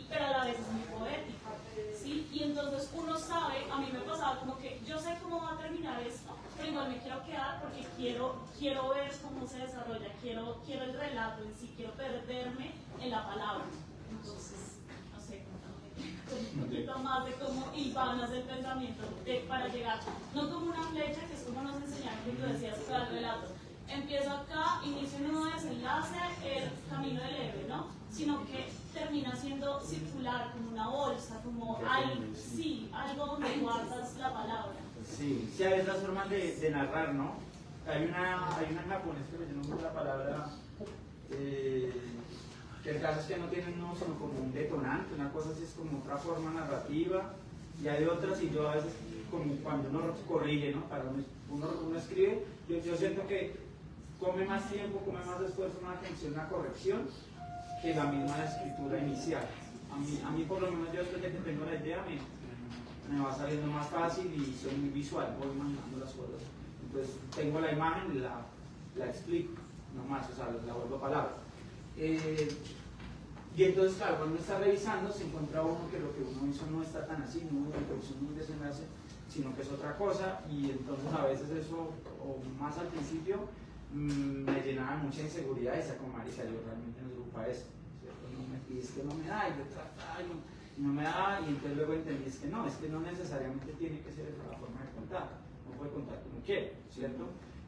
pero a la vez es muy poético, ¿sí? Y entonces uno sabe, a mí me pasaba como que yo sé cómo va a terminar esto, pero igual me quiero quedar porque quiero ver cómo se desarrolla, quiero el relato en sí, quiero perderme en la palabra. Entonces, no sé, un poquito más de cómo hilvanas el pensamiento para llegar, no como una flecha, que es como nos enseñaron que tú decías para el relato. Empiezo acá, inicio un nuevo desenlace, el camino del héroe, ¿no? Sino que termina siendo circular, como una bolsa, como algo donde guardas la palabra. Sí, sí hay otras formas de narrar, ¿no? Hay una en japonés que yo no sé la palabra, que el caso es que no tienen no, sino como un detonante, una cosa así es como otra forma narrativa, y hay otras, y yo a veces, como cuando uno corrige, ¿no? Para uno escribe, yo siento que come más tiempo, come más esfuerzo, más atención, una corrección, que la misma escritura inicial. A mí por lo menos yo después de que tengo la idea me va saliendo más fácil y soy muy visual, voy imaginando las cosas. Entonces tengo la imagen y la explico, no más, o sea, la vuelvo a palabra. Y entonces, claro, cuando uno está revisando se encuentra uno que lo que uno hizo no está tan así, no es un desenlace, sino que es otra cosa, y entonces a veces eso, o más al principio, me llenaba mucha inseguridad y decía como marica, yo realmente no sirvo para eso, ¿cierto? No me pides que no me da, y yo trataba y no me da, y entonces luego entendí es que no necesariamente tiene que ser esa la forma de contar, no puede contar como quiere, ¿cierto?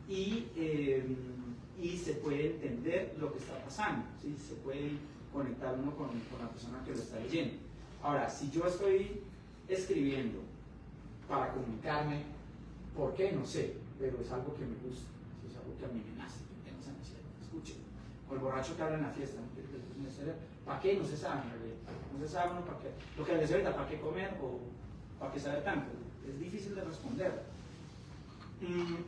Y se puede entender lo que está pasando, ¿sí? Se puede conectar uno con la persona que lo está leyendo. Ahora, si yo estoy escribiendo para comunicarme, ¿por qué? No sé, pero es algo que me gusta, es algo que a mí me nace, que tengo esa necesidad, escuchen. O el borracho que habla en la fiesta, ¿para qué? No se sabe en realidad, no se sabe uno para qué, lo que les ahorita, ¿para qué comer o para qué saber tanto? Es difícil de responder.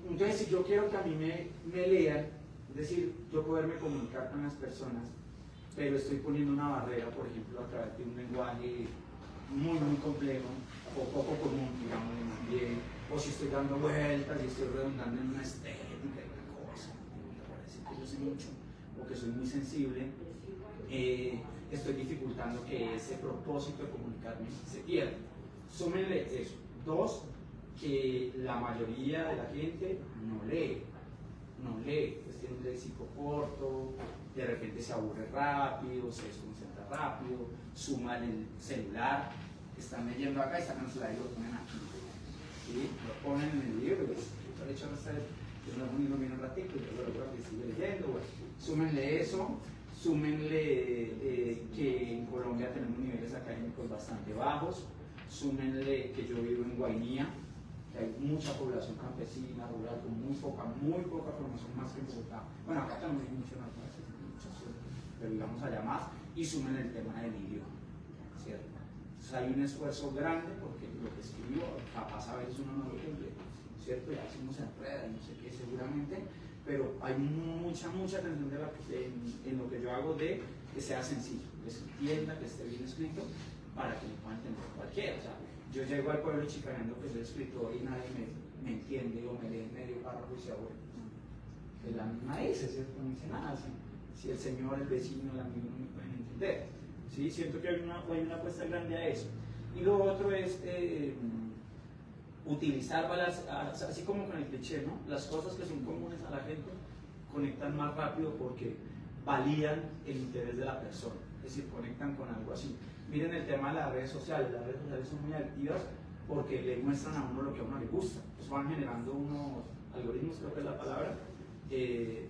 Entonces, si yo quiero que a mí me lean, es decir, yo poderme comunicar con las personas, pero estoy poniendo una barrera, por ejemplo, a través de un lenguaje muy, muy complejo, o poco común, digamos, más bien, o si estoy dando vueltas y estoy redundando en una estética y una cosa, me parece que yo sé mucho, o que soy muy sensible, estoy dificultando que ese propósito de comunicarme se pierda. Súmenle eso. 2, que la mayoría de la gente no lee, pues tiene un léxico corto, de repente se aburre rápido, se desconcentra rápido, suman el celular, están leyendo acá y sacan el celular y lo ponen aquí, ¿sí? Lo ponen en el libro, y de hecho yo no pongo bien un ratito y luego que sigue leyendo, bueno, súmenle eso, súmenle que en Colombia tenemos niveles académicos bastante bajos, súmenle que yo vivo en Guainía, que hay mucha población campesina, rural, con muy poca formación, más que en Bogotá. Bueno, acá también hay mucho más, pero digamos allá más, y sumen el tema del idioma, ¿cierto? Entonces hay un esfuerzo grande porque lo que escribo, capaz a veces uno no lo cumple, ¿cierto? Y así uno se enreda y no sé qué seguramente, pero hay mucha atención en lo que yo hago de que sea sencillo, que se entienda, que esté bien escrito, para que lo pueda entender cualquiera. O sea, yo llego al pueblo chicaneando que soy escritor y nadie me entiende o me lee medio párrafo y se aburre. Es la misma dice, ¿cierto? No dice nada. Si el señor, el vecino, el amigo no me pueden entender. ¿Sí? Siento que hay una apuesta grande a eso. Y lo otro es utilizar, así como con el cliché, ¿no? Las cosas que son comunes a la gente conectan más rápido porque validan el interés de la persona. Es decir, conectan con algo así. Miren el tema de las redes sociales son muy activas porque le muestran a uno lo que a uno le gusta. Pues van generando unos algoritmos, creo que es la palabra,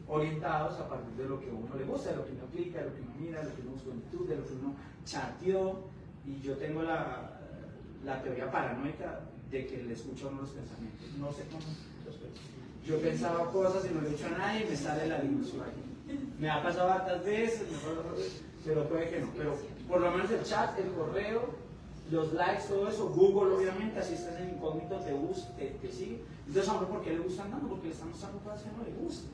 orientados a partir de lo que a uno le gusta, de lo que uno clica, de lo que uno mira, de lo que uno busca en YouTube, de lo que uno chateó. Y yo tengo la teoría paranoica de que le escucho a uno los pensamientos. No sé cómo los pensamientos. Yo pensaba cosas y no le he dicho a nadie y me sale la ilusión. Me ha pasado hartas veces, pero puede que no. Pero por lo menos el chat, el correo, los likes, todo eso, Google obviamente, así estás en incógnito, te sigue. Entonces, hombre, ¿por qué le gustan tanto? Porque le están mostrando cosas que no le gustan.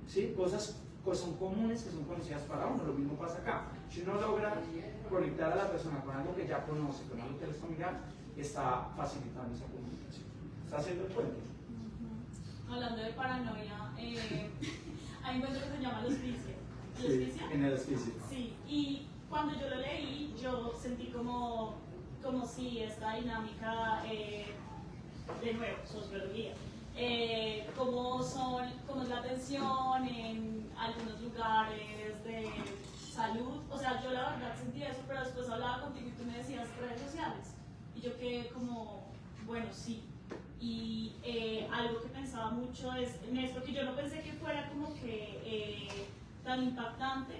¿sí? Cosas que son comunes, que son conocidas para uno. Lo mismo pasa acá. Si uno logra conectar a la persona con algo que ya conoce, con algo que le es familiar, está facilitando esa comunicación. Está haciendo el puente. Hablando de paranoia, hay un cuento que se llama El Hospicio. ¿El Sí, Hospicio? en el hospicio. Sí, y cuando yo lo leí, yo sentí como si esta dinámica, de nuevo, sociología, cómo es la atención en algunos lugares de salud. O sea, yo la verdad sentí eso, pero después hablaba contigo y tú me decías redes sociales. Y yo quedé como, bueno, sí. Y algo que pensaba mucho es en esto, que yo no pensé que fuera como que tan impactante,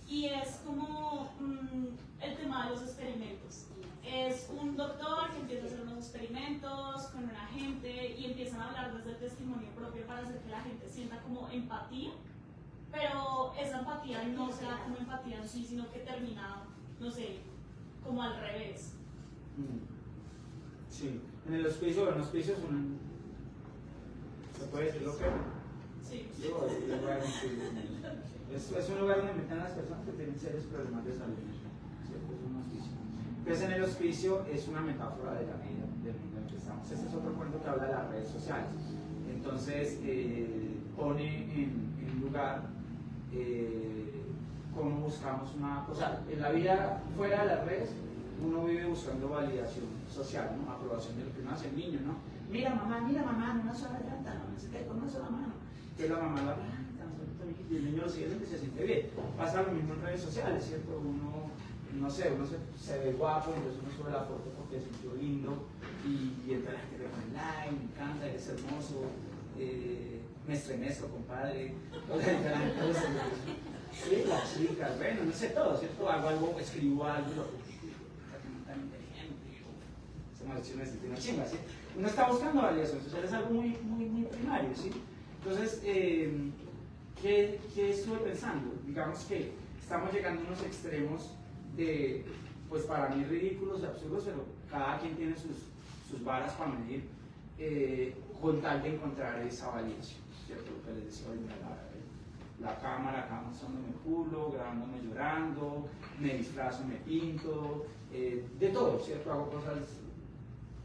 y es como el tema de los experimentos. Es un doctor que empieza a hacer unos experimentos con una gente y empiezan a hablar desde el testimonio propio para hacer que la gente sienta como empatía, pero esa empatía no se da como empatía en sí, sino que termina, no sé, como al revés. Sí, en el hospicio, bueno, el hospicio es un... ¿Se puede decir lo que? Sí. Es un lugar donde meten a las personas que tienen serios problemas de salud, ¿cierto? Es un hospicio. Entonces en el hospicio es una metáfora de la vida, del mundo en el que estamos. Este es otro cuento que habla de las redes sociales. Entonces pone en lugar cómo buscamos una cosa. En la vida fuera de las redes, uno vive buscando validación social, ¿no? Aprobación de lo que uno hace el niño, ¿no? Mira mamá, no una sola llanta, no sé qué, con una sola mano. Entonces la mamá la y el niño lo sigue que se siente bien. Pasa lo mismo en redes sociales, ¿cierto? Uno, no sé, uno se ve guapo, entonces uno sube la foto porque se sintió lindo y entra la gente que pone like, me encanta, eres hermoso, me estremezco, compadre. Sí, las chicas, bueno, no sé todo, ¿cierto? Hago algo, escribo algo, tan inteligente, se me siente una chimba, ¿sí? Uno está buscando validación social, es algo muy primario, ¿sí? Entonces, ¿qué estuve pensando? Digamos que estamos llegando a unos extremos de, pues para mí ridículos y absurdos, pero cada quien tiene sus varas para medir, con tal de encontrar esa validación, ¿cierto? Lo que les decía hoy, la cámara acá mostrándome el culo, grabándome llorando, me disfrazo, me pinto, de todo, ¿cierto? Hago cosas.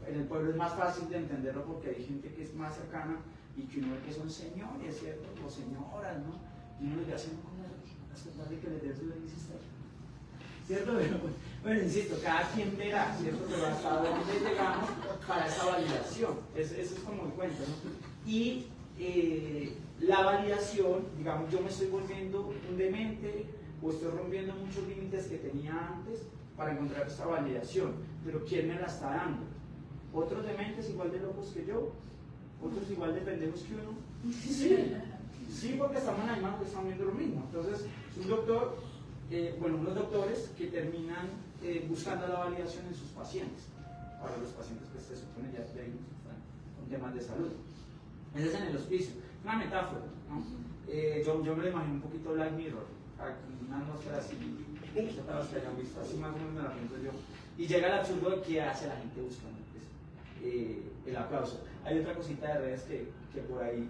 En el pueblo es más fácil de entenderlo porque hay gente que es más cercana y que uno ve que son señores, ¿cierto? O señoras, ¿no? Y uno le hace como las de que les den su bendición, ¿cierto? Bueno, insisto, cada quien verá, ¿cierto? Pero hasta dónde llegamos para esa validación. Eso es como el cuento, ¿no? Y la validación, digamos, yo me estoy volviendo un demente o estoy rompiendo muchos límites que tenía antes para encontrar esta validación. Pero ¿quién me la está dando? ¿Otros dementes igual de locos que yo? ¿Otros igual de pendejos que uno? Sí, porque estamos en la misma, estamos viendo lo mismo. Entonces, un doctor, unos doctores que terminan buscando la validación en sus pacientes. Para los pacientes que se supone ya están con temas de salud. Ese es en el hospicio. Una metáfora, ¿no? Yo me lo imagino un poquito Black Mirror. Una atmósfera así, para los que hayan visto, así más o menos me la pienso yo. Y llega el absurdo de qué hace la gente buscando el aplauso. Hay otra cosita de redes que por ahí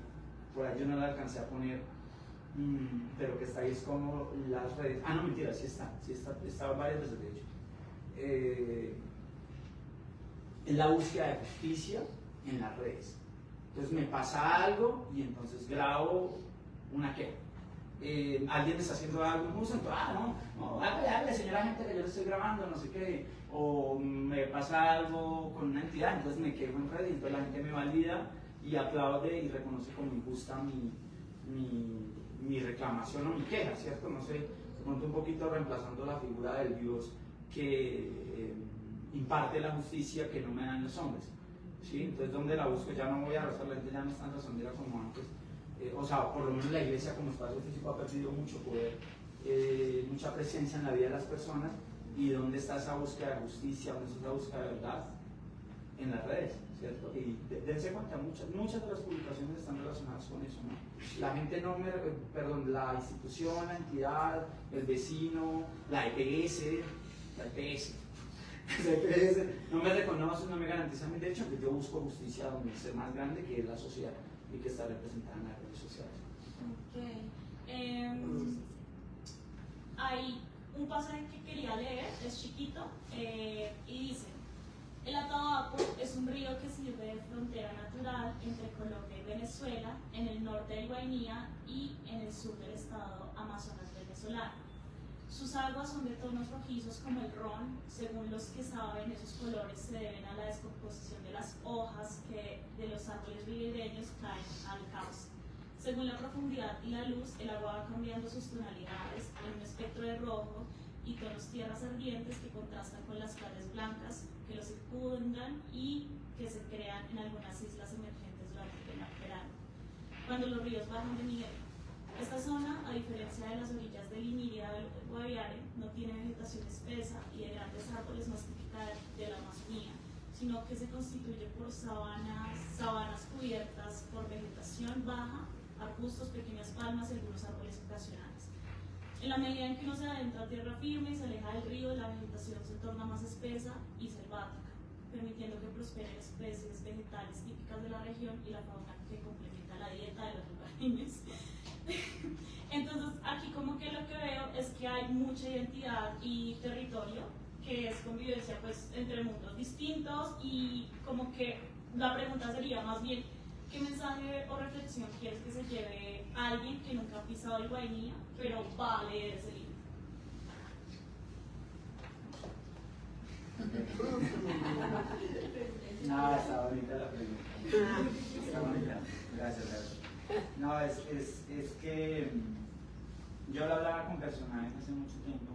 yo no la alcancé a poner, pero que está ahí, es como las redes. Ah, no, mentira, sí está varias veces de hecho. Es la búsqueda de justicia en las redes. Entonces me pasa algo y entonces grabo una queja. Alguien está haciendo algo injusto, hágale señora gente que yo le estoy grabando, no sé qué, o me pasa algo con una entidad, entonces me quejo en red y entonces la gente me valida y aplaude y reconoce como injusta mi reclamación o mi queja, ¿cierto? No sé, de pronto un poquito reemplazando la figura del Dios que imparte la justicia que no me dan los hombres, ¿sí? Entonces, ¿dónde la busco? Ya no voy a rezar, la gente ya no es tan razonera como antes. O sea, por lo menos la iglesia como espacio físico ha perdido mucho poder, mucha presencia en la vida de las personas. ¿Y dónde está esa búsqueda de justicia? ¿Dónde está esa búsqueda de verdad? En las redes, ¿cierto? Y dense cuenta, muchas de las publicaciones están relacionadas con eso, ¿no? La gente la institución, la entidad, el vecino, la EPS, no me reconoce, no me garantiza mi derecho, que yo busco justicia donde es más grande, que es la sociedad y que está representada en las redes sociales. Ok. Hay un pasaje que quería leer, es chiquito, y dice: el Atabapo es un río que sirve de frontera natural entre Colombia y Venezuela, en el norte del Guainía y en el sur del estado Amazonas venezolano. Sus aguas son de tonos rojizos como el ron. Según los que saben, esos colores se deben a la descomposición de las hojas que de los árboles ribereños caen al cauce. Según la profundidad y la luz, el agua va cambiando sus tonalidades en un espectro de rojo y tonos tierras ardientes que contrastan con las playas blancas que los circundan y que se crean en algunas islas emergentes durante el verano, cuando los ríos bajan de nivel. Esta zona, a diferencia de las orillas del Inírida del Guaviare, no tiene vegetación espesa y de grandes árboles más típica de la Amazonía, sino que se constituye por sabanas cubiertas por vegetación baja, arbustos, pequeñas palmas y algunos árboles ocasionales. En la medida en que uno se adentra a tierra firme y se aleja del río, la vegetación se torna más espesa y selvática, permitiendo que prosperen especies vegetales típicas de la región y la fauna que complementa la dieta de los lugareños. Entonces, aquí como que lo que veo es que hay mucha identidad y territorio, que es convivencia pues entre mundos distintos, y como que la pregunta sería más bien: ¿qué mensaje o reflexión quieres que se lleve a alguien que nunca ha pisado el Guainía, pero va a leer ese libro? No, está bonita la pregunta. Está bonita. Gracias, gracias. No, es que yo lo hablaba con personajes hace mucho tiempo,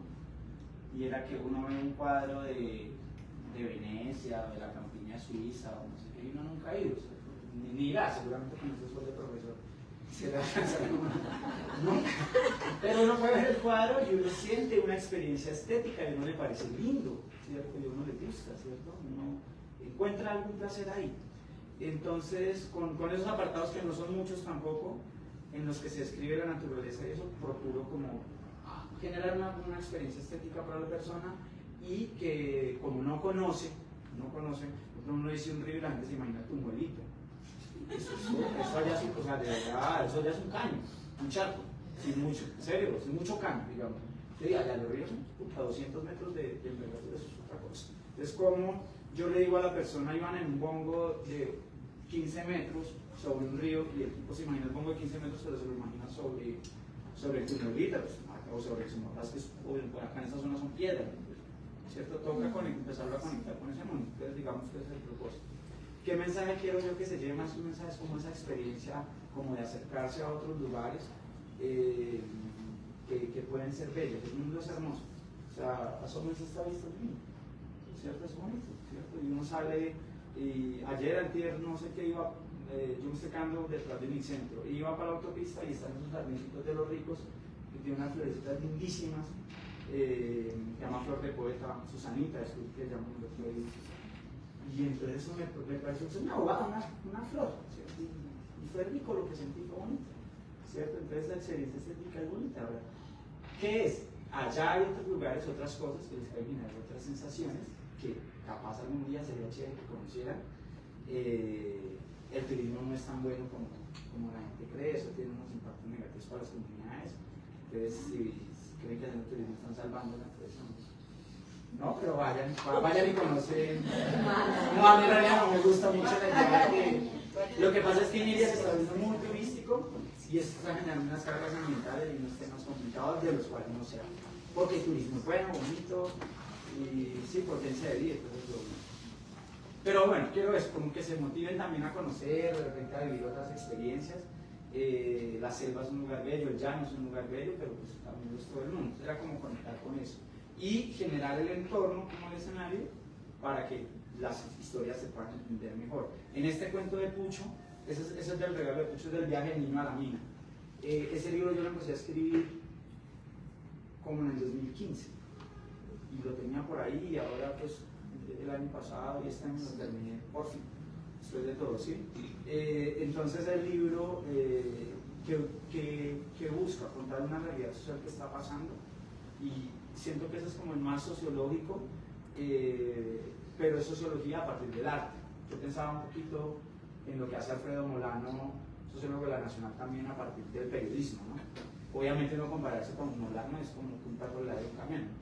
y era que uno ve un cuadro de Venecia, o de la campiña suiza, o no sé qué, y uno nunca ha ido, o sea, ni irá, seguramente con ese sueldo de profesor se le alcanza nunca. Pero uno puede ver el cuadro y uno siente una experiencia estética y a uno le parece lindo, ¿cierto? Y a uno le gusta, ¿cierto? Uno encuentra algún placer ahí. Entonces, con esos apartados, que no son muchos tampoco, en los que se describe la naturaleza y eso, procuro como generar una experiencia estética para la persona, y que como no conoce, uno dice un río y la gente se imagina Tumuelito. Eso ya es, o sea, de verdad, eso ya es un caño, un charco, sin mucho, en serio, sin mucho caño, digamos. Sí, allá los ríos son a 200 metros de envergadura, eso es otra cosa. Entonces, como yo le digo a la persona: iban en un bongo de 15 metros sobre un río, y el tipo se imagina el bongo de 15 metros, pero se lo imagina sobre el Tumuelita, pues, o sobre el Sumotas, que acá en esa zona son piedras, ¿cierto? Toca empezar a conectar con ese mundo. Entonces, digamos que ese es el propósito. ¿Qué mensaje quiero yo que se lleve? Más un mensaje es como esa experiencia, como de acercarse a otros lugares que pueden ser bellos. El mundo es hermoso, o sea, asómense esta vista del mundo, ¿cierto? Es bonito, ¿cierto? Y uno sale, y ayer, antier, no sé qué iba, yo me estoy quedando detrás de mi centro, y iba para la autopista y están esos jardincitos de los ricos, que tienen unas florecitas lindísimas, se llama Flor de Poeta, Susanita, es que llaman los flores. Y entonces eso me pareció una bobada, una flor, ¿cierto? Y fue rico lo que sentí, fue bonito, ¿cierto? Entonces la experiencia estética es bonita, ¿verdad? ¿Qué es? Allá hay otros lugares, otras cosas que les pueden generar otras sensaciones, que capaz algún día sería chévere que conocieran. El turismo no es tan bueno como la gente cree, eso tiene unos impactos negativos para las comunidades. Entonces, si creen que haciendo turismo están salvando la empresa, no, pero vayan y conocen. No, a mí en realidad no me gusta mucho la idea que lo que pasa es que Iniria se está volviendo muy turístico, y eso está generando unas cargas ambientales y unos temas complicados de los cuales no se habla. Porque el turismo es bueno, bonito, y sí, potencia de vida, entonces lo bueno. Pero bueno, quiero eso, como que se motiven también a conocer, de repente a vivir otras experiencias. La selva es un lugar bello, el llano es un lugar bello, pero pues también es todo el mundo. Era como conectar con eso y generar el entorno como el escenario para que las historias se puedan entender mejor. En este cuento de Pucho, ese es del regalo de Pucho, es del viaje del niño a la mina. Ese libro yo lo empecé a escribir como en el 2015 y lo tenía por ahí, y ahora pues el año pasado y este año lo terminé por fin, después de todo, ¿sí? Entonces el libro que busca contar una realidad social que está pasando, y siento que ese es como el más sociológico, pero es sociología a partir del arte. Yo pensaba un poquito en lo que hace Alfredo Molano sociólogo de la Nacional también a partir del periodismo, ¿no? Obviamente no compararse con Molano es como que un perro le da un camión, ¿no?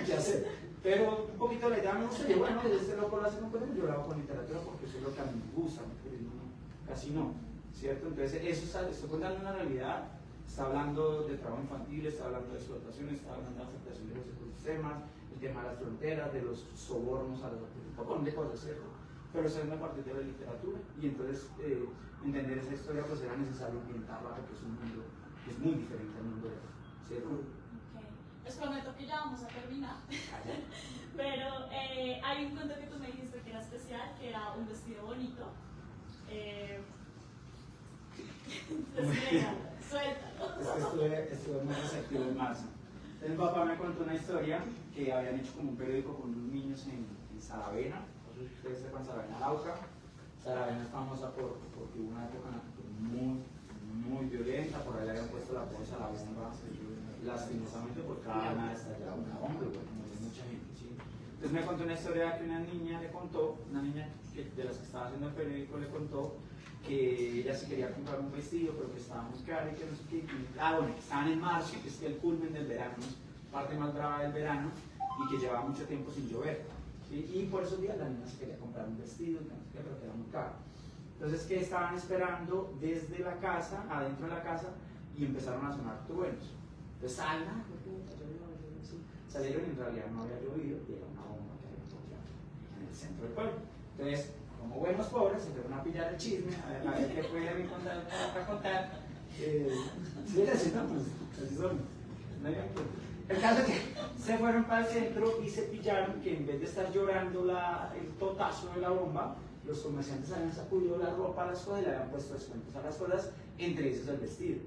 ¿Qué hacer? Pero un poquito la idea me gustaría, bueno, este loco lo hace con periodismo, yo lo hago con literatura porque eso es lo que a mí me gusta, el periodismo casi no, ¿cierto? Entonces eso estoy contando una realidad, está hablando de trabajo infantil, está hablando de explotación, está hablando de afectación de los ecosistemas, el tema de las fronteras, de los sobornos a los un poco de cosas, ¿cierto? Pero eso es a partir de la literatura y entonces entender esa historia pues era necesario ambientarla porque es un mundo que es muy diferente al mundo de hoy, ¿cierto? Okay. Les prometo que ya vamos a terminar, pero hay un cuento que tú me dijiste que era especial, que era un vestido bonito. Suéltalo. Estuve muy receptivo en marzo. Entonces mi papá me contó una historia que habían hecho como un periódico con unos niños en Saravena. No sé si ustedes sepan Saravena, Arauca. Saravena es famosa porque hubo una época muy violenta, por ahí le habían puesto la bolsa a la bomba, lastimosamente por cada nada estallaba una bomba, igual como de mucha gente, ¿sí? Entonces me contó una historia que una niña le contó, una niña de las que estaba haciendo el periódico le contó que ella se quería comprar un vestido, pero que estaba muy caro y que no sé qué. Bueno, que estaban en marzo, que es el culmen del verano, parte más brava del verano, y que llevaba mucho tiempo sin llover, ¿sí? Y por esos días la niña se quería comprar un vestido, que no sé qué, pero que era muy caro. Entonces, ¿qué estaban esperando desde la casa, adentro de la casa, y empezaron a sonar truenos? Entonces, salieron, y en realidad no había llovido, y era una bomba que había explotado en el centro del pueblo. Entonces, como buenos pobres, se fueron a pillar el chisme, a ver qué podían encontrar para contar. Sí, así no, pues, así son. No hay ningún problema. El caso es que se fueron para el centro y se pillaron que en vez de estar llorando el totazo de la bomba, los comerciantes habían sacudido la ropa a las cosas y le habían puesto descuentos a las cosas, entre esos el vestido.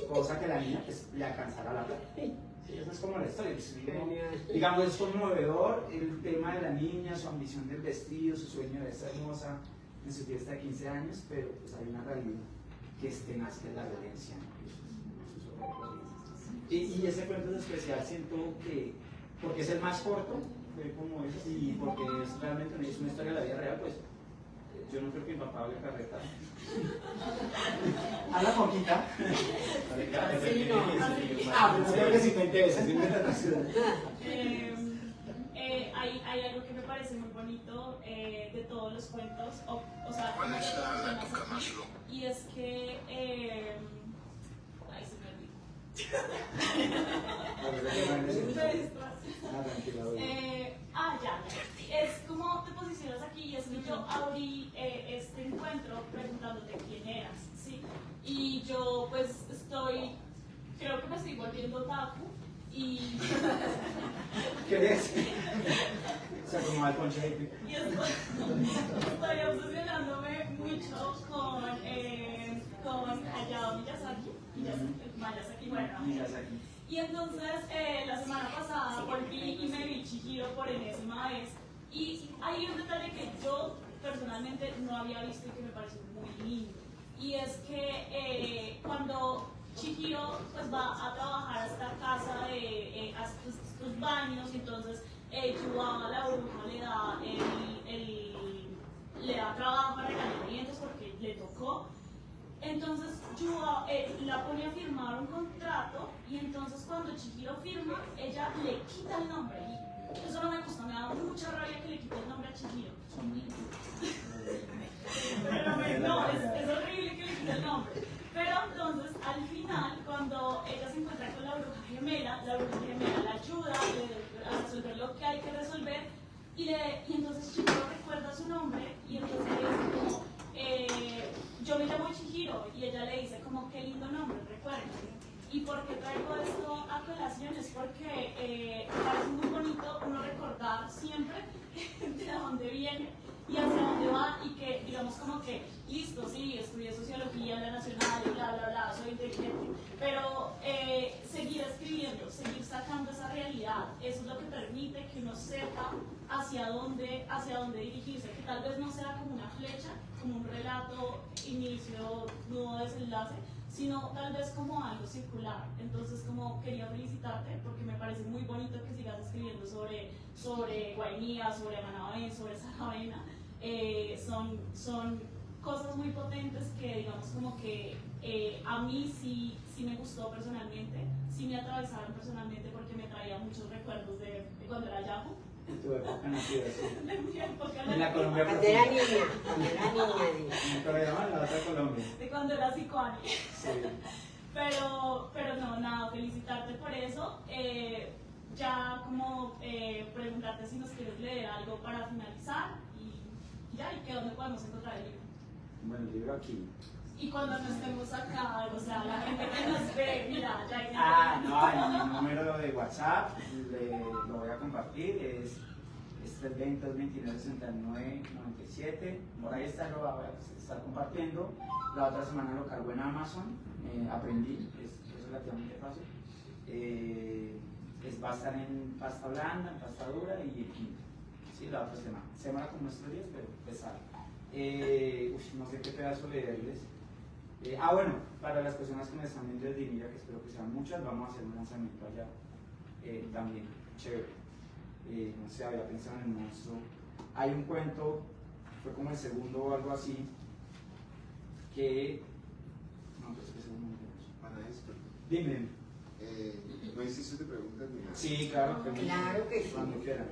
Cosa que la niña pues, le alcanzara la plata. Sí, esa es como la historia. Digamos, es conmovedor el tema de la niña, su ambición del vestido, su sueño de ser hermosa en su fiesta de 15 años, pero pues hay una realidad que es tenaz, que es la violencia, ¿no? Y ese cuento es especial, siento que, porque es el más corto, como es, y porque es realmente es una historia de la vida real, pues yo no creo que mi papá hable carreta. Habla poquita. Pero creo que sí me interesa, sí me interesa. Hay algo que me parece muy bonito de todos los cuentos, o sea, como de las personas aquí, y es que, ay, se me olvidó. Ya. Es como te posicionas aquí y es que yo abrí este encuentro preguntándote quién eras, ¿sí? Y yo pues creo que me estoy volviendo otaku y... ¿Querés? O sea, como al ponche de... Y estoy obsesionándome mucho con Hayao Miyazaki, bueno. Y entonces la semana pasada volví y me vi Chihiro por enésima vez. Y hay un detalle que yo personalmente no había visto y que me pareció muy lindo. Y es que cuando Chihiro pues, va a trabajar a esta casa, a estos baños, y entonces Yua, la bruja, le da trabajo para regalamientos porque le tocó. Entonces Yua la pone a firmar un contrato y entonces cuando Chihiro firma, ella le quita el nombre. Y eso no me gusta, me da mucha rabia que le quite el nombre a Chihiro. Son niños. Pero no, es horrible que le quite el nombre. Pero entonces al final, cuando ella se encuentra con la bruja gemela la ayuda a resolver lo que hay que resolver y entonces Chihiro recuerda su nombre y entonces le dice como yo me llamo Chihiro y ella le dice como qué lindo nombre, recuerda. ¿Y por qué traigo esto a colación? Es porque parece muy bonito uno recordar siempre de dónde viene y hacia dónde va y que digamos como que listo, sí, estudié sociología en la nacional y bla bla bla, soy inteligente, pero seguir escribiendo, seguir sacando esa realidad, eso es lo que permite que uno sepa hacia dónde dirigirse, que tal vez no sea como una flecha, como un relato, inicio, nudo, desenlace, sino tal vez como algo circular. Entonces, como quería felicitarte porque me parece muy bonito que sigas escribiendo sobre Guainía, sobre Manabén, sobre Saravena. Son cosas muy potentes que digamos como que a mí sí me gustó personalmente, sí me atravesaron personalmente porque me traía muchos recuerdos de cuando era Yahoo. En tu época nativa, sí. De mi época En la Colombia Cuando era profunda. niña. Pero llaman en la otra Colombia. de cuando era psicoani. Sí. Pero no, nada, felicitarte por eso. Ya como preguntarte si nos quieres leer algo para finalizar y ya, y que dónde podemos encontrar el libro. Bueno, el libro aquí. Y cuando no estemos acá, o sea, la gente que nos ve, mira, ya hay gente. No, en mi número de WhatsApp lo voy a compartir, es 320-29-69-97, por ahí está, lo voy a estar compartiendo. La otra semana lo cargo en Amazon, aprendí, es relativamente fácil. Va a estar en pasta blanda, en pasta dura y en Kindle. Sí, la otra semana. Se demora como nuestros días, pero pesado. No sé qué pedazo leerles. Bueno, para las personas que me están viendo desde Dimilla, que espero que sean muchas, vamos a hacer un lanzamiento allá también, chévere. No sé, había pensado en el monstruo. Hay un cuento, fue como el segundo o algo así, que... No, pues que segundo. Para esto, Dime. no hiciste preguntas ni nada. Sí, claro. Claro que sí. Cuando quieran.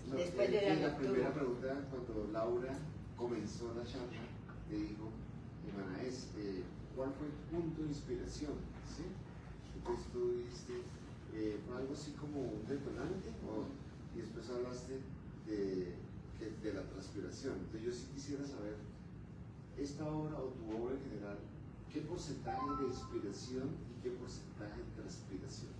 No, Después de la primera lectura. pregunta, cuando Laura comenzó la charla, le dijo, Manaes, ¿cuál fue el punto de inspiración? ¿Sí? Entonces tú dijiste, ¿fue algo así como un detonante? Y después hablaste de la transpiración. Entonces yo sí quisiera saber, esta obra o tu obra en general, ¿qué porcentaje de inspiración y qué porcentaje de transpiración?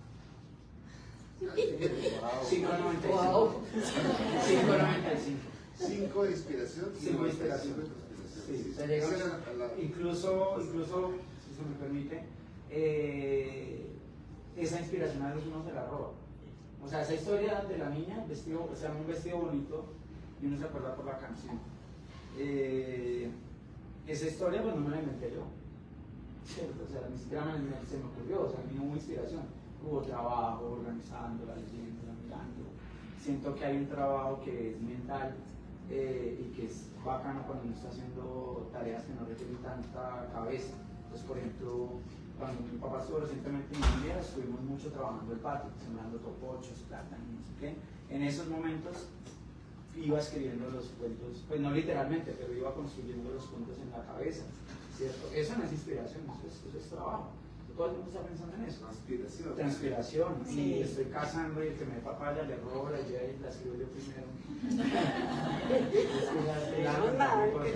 5.95. Wow. 5.95. 5 de inspiración y 5 de inspiración. 95 de transpiración. Sí, Sí, se llega esa era incluso, si se me permite, esa inspiración a veces uno se la roba. O sea, esa historia de la niña, un vestido bonito, y uno se acuerda por la canción. Esa historia pues no me la inventé yo, ¿cierto? O sea, ni siquiera se me ocurrió, o sea, a mí no hubo inspiración. Hubo trabajo organizándola, leyéndola, mirando. Siento que hay un trabajo que es mental y que es bacano cuando uno está haciendo tareas que no requieren tanta cabeza. Entonces, por ejemplo, cuando mi papá estuvo recientemente en India, estuvimos mucho trabajando el patio, sembrando topochos, plátanos, no sé qué. En esos momentos iba escribiendo los cuentos, pues no literalmente, pero iba construyendo los cuentos en la cabeza, ¿cierto? Eso no es inspiración, eso es trabajo. Todo el mundo está pensando en eso. Transpiración. Transpiración. Sí. Y estoy cazando y el que me dé papaya le robo la idea y la escribo yo primero.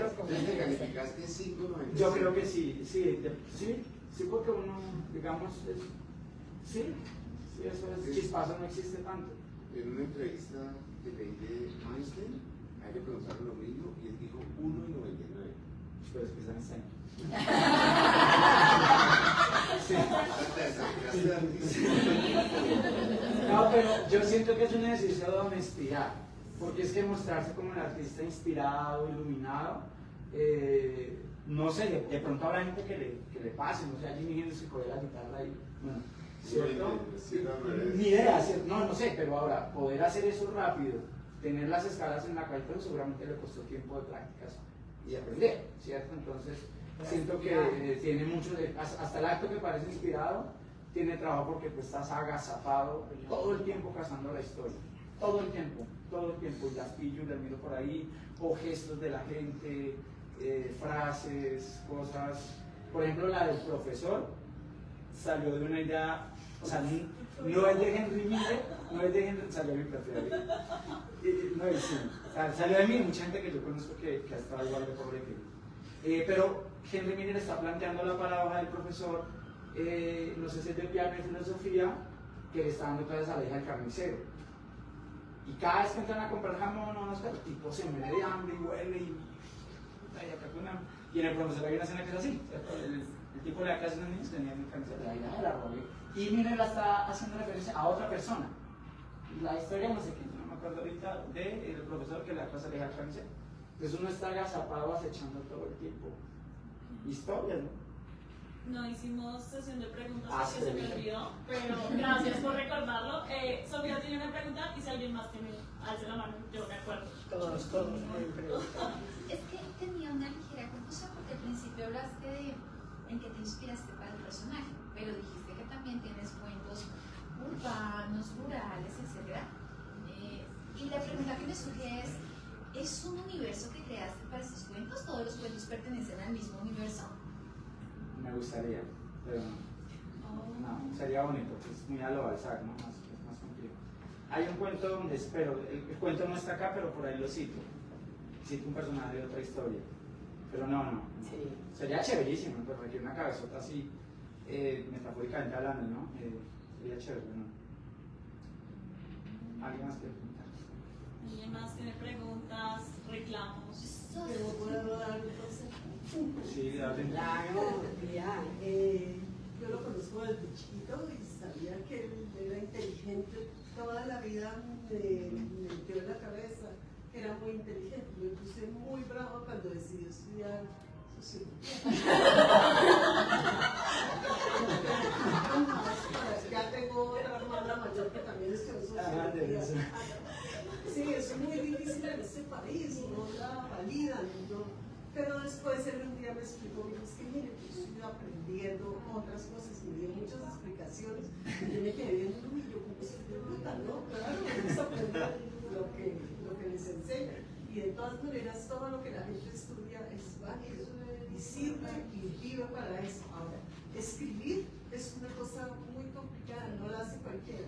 Entonces te calificaste 5.95. Yo creo que sí, porque uno, digamos, sí, eso es chispazo, no existe tanto. En una entrevista que leí de Einstein, hay que preguntarle lo mismo y él dijo 1.99. Pero es que es Einstein. No, pero yo siento que es un ejercicio de honestidad, porque es que mostrarse como un artista inspirado, iluminado, no sé, de pronto habrá gente que le pase, no sé, Jimi Hendrix que coge la guitarra y, bueno, ¿cierto? Ni idea, ¿cierto? No sé, pero ahora, poder hacer eso rápido, tener las escalas en la calle, pero seguramente le costó tiempo de prácticas y aprender, ¿cierto? Entonces, siento que tiene mucho hasta el acto que parece inspirado, tiene trabajo porque tú estás agazapado todo el tiempo cazando la historia, todo el tiempo, y las pillo y las miro por ahí, o gestos de la gente, frases, cosas. Por ejemplo, la del profesor salió de una idea, o sea, no es de Henry Miller, salió de mi propia vida. No es sí, o sea, salió de mí, mucha gente que yo conozco que ha estado igual de pobre que yo. Pero Henry Miller está planteando la paradoja del profesor, no sé si es de piano y filosofía, que le está dando clases a la hija del carnicero. Y cada vez que entran a comprar jamón o unos el tipo se muere de hambre y huele y en el profesor hay una escena que es así, ¿cierto? El tipo le da clases a los niños, tenía un cáncer de la vida de la robé. Y Miller la está haciendo referencia a otra persona. La historia no sé qué, no me acuerdo ahorita, del profesor que le da clases a la hija del carnicero. Entonces uno está agazapado acechando todo el tiempo historias, ¿no? No hicimos sesión de preguntas Sí. porque se me olvidó, pero gracias por recordarlo. Sofía tiene una pregunta y si alguien más tiene, alce la mano, yo me acuerdo. Todos tienen preguntas. Es que tenía una ligera confusión hablaste de en qué te inspiraste para el personaje, pero dijiste que también tienes cuentos urbanos, rurales, etc. Y la pregunta que me surge ¿es un universo que creaste para estos cuentos? ¿Todos los cuentos pertenecen al mismo universo? Me gustaría, pero no, sería bonito, es muy a lo Balzac, ¿no? Es más complejo. Hay un cuento donde espero, el cuento no está acá, pero por ahí lo cito un personaje de otra historia, pero no. Sí. Sería chéverísimo, pero requiere una cabezota así, metafóricamente hablando, ¿no? Sería chévere, ¿no? ¿Alguien más quiere preguntar? ¿Alguien más tiene preguntas, reclamos? Pero puedo dar entonces. Sí, dale. Claro, ya. Yo lo conozco desde chiquito y sabía que él era inteligente. Toda la vida me metió en la cabeza que era muy inteligente. Me puse muy bravo cuando decidí estudiar sociología. Ya tengo otra hermana mayor que también estudió sociología. Sí, es muy difícil en este país, no la validan, ¿no? Pero después él un día me explicó, me dijo, es que mire, yo estoy aprendiendo otras cosas, me dio muchas explicaciones, y yo me quedé viendo, y yo como soy de bruta, ¿no? Claro, vamos a aprender lo que les enseña. Y de todas maneras, todo lo que la gente estudia es válido, y sirve y vive para eso. Ahora, escribir es una cosa muy complicada, no la hace cualquiera.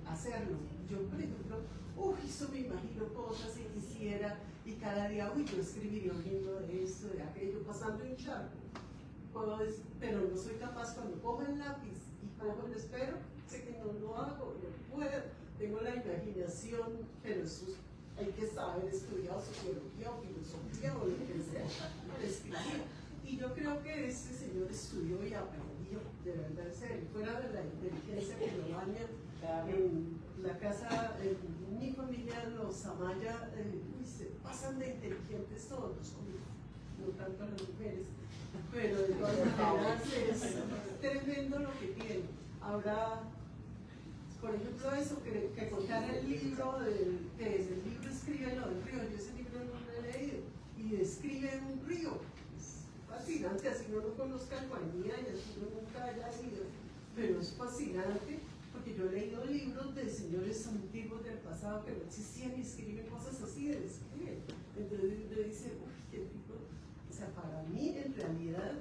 Hacerlo. Yo, por ejemplo, eso me imagino cosas y quisiera, y cada día, yo escribiría un libro de esto, de aquello, pasando un charco. Pero no soy capaz cuando cojo el lápiz y cojo el espero, sé que no lo hago, no puedo, tengo la imaginación, pero eso hay que saber estudiar sociología o filosofía o lo que sea, para escribir. Y yo creo que este señor estudió y aprendió, de verdad, en serio, fuera de la inteligencia que lo baña. En la casa, en mi familia, los Amaya, se pasan de inteligentes todos, no tanto las mujeres, pero de todas maneras es tremendo lo que tienen. Ahora, por ejemplo, eso que contar el libro, que es el libro Escribe lo del río, yo ese libro no lo he leído, y describe un río, es fascinante, así no lo conozca el Guainía y así no nunca haya ido, pero es fascinante. Porque yo he leído libros de señores antiguos del pasado que no existían y escriben cosas así de describir. Entonces uno dice, qué tipo. O sea, para mí, en realidad,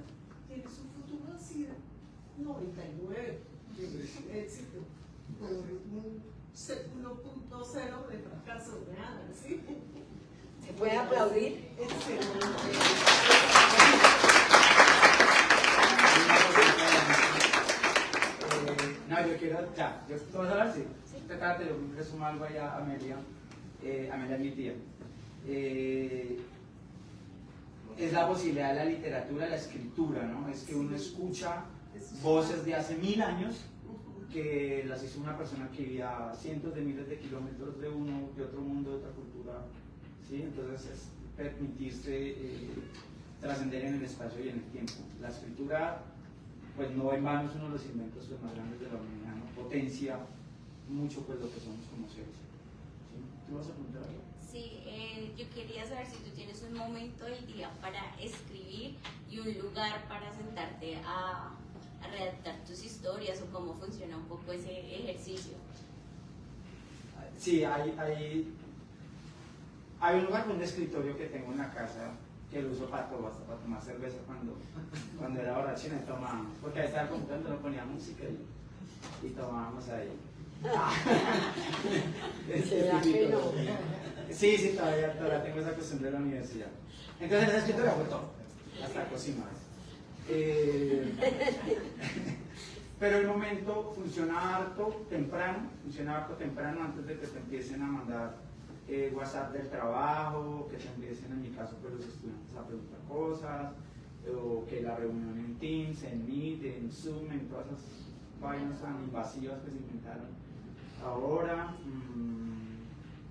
tiene su futuro así de 99 de éxito, por un 1.0 de fracaso real, ¿sí? ¿Se puede aplaudir? Excelente. No, yo quiero, ¿tú vas a hablar? Sí. Trata de resumir algo ahí a Amelia. Amelia es mi tía. Es la posibilidad de la literatura, la escritura, ¿no? Es que uno escucha voces de hace 1000 años que las hizo una persona que vivía a cientos de miles de kilómetros de otro mundo, de otra cultura, ¿sí? Entonces es permitirse trascender en el espacio y en el tiempo. La escritura, pues no en vano, es uno de los inventos más grandes de la humanidad, ¿no? Potencia mucho pues lo que somos como seres. ¿Sí? ¿Tú vas a preguntar algo? Sí, yo quería saber si tú tienes un momento del día para escribir y un lugar para sentarte a redactar tus historias o cómo funciona un poco ese ejercicio. Sí, hay un lugar con un escritorio que tengo en la casa que lo uso para todo, hasta para tomar cerveza cuando era borrachina y tomábamos, porque ahí estaba el computador, nos ponía música y tomábamos ahí. ¿Será que no? Sí, todavía tengo esa cuestión de la universidad. Entonces en ese escritorio hago todo, hasta cocino. Pero el momento funciona harto temprano antes de que te empiecen a mandar WhatsApp del trabajo, que te empiecen, en mi caso, pues los estudiantes a preguntar cosas, o que la reunión en Teams, en Meet, en Zoom, en todas esas vainas tan invasivas que se inventaron. Ahora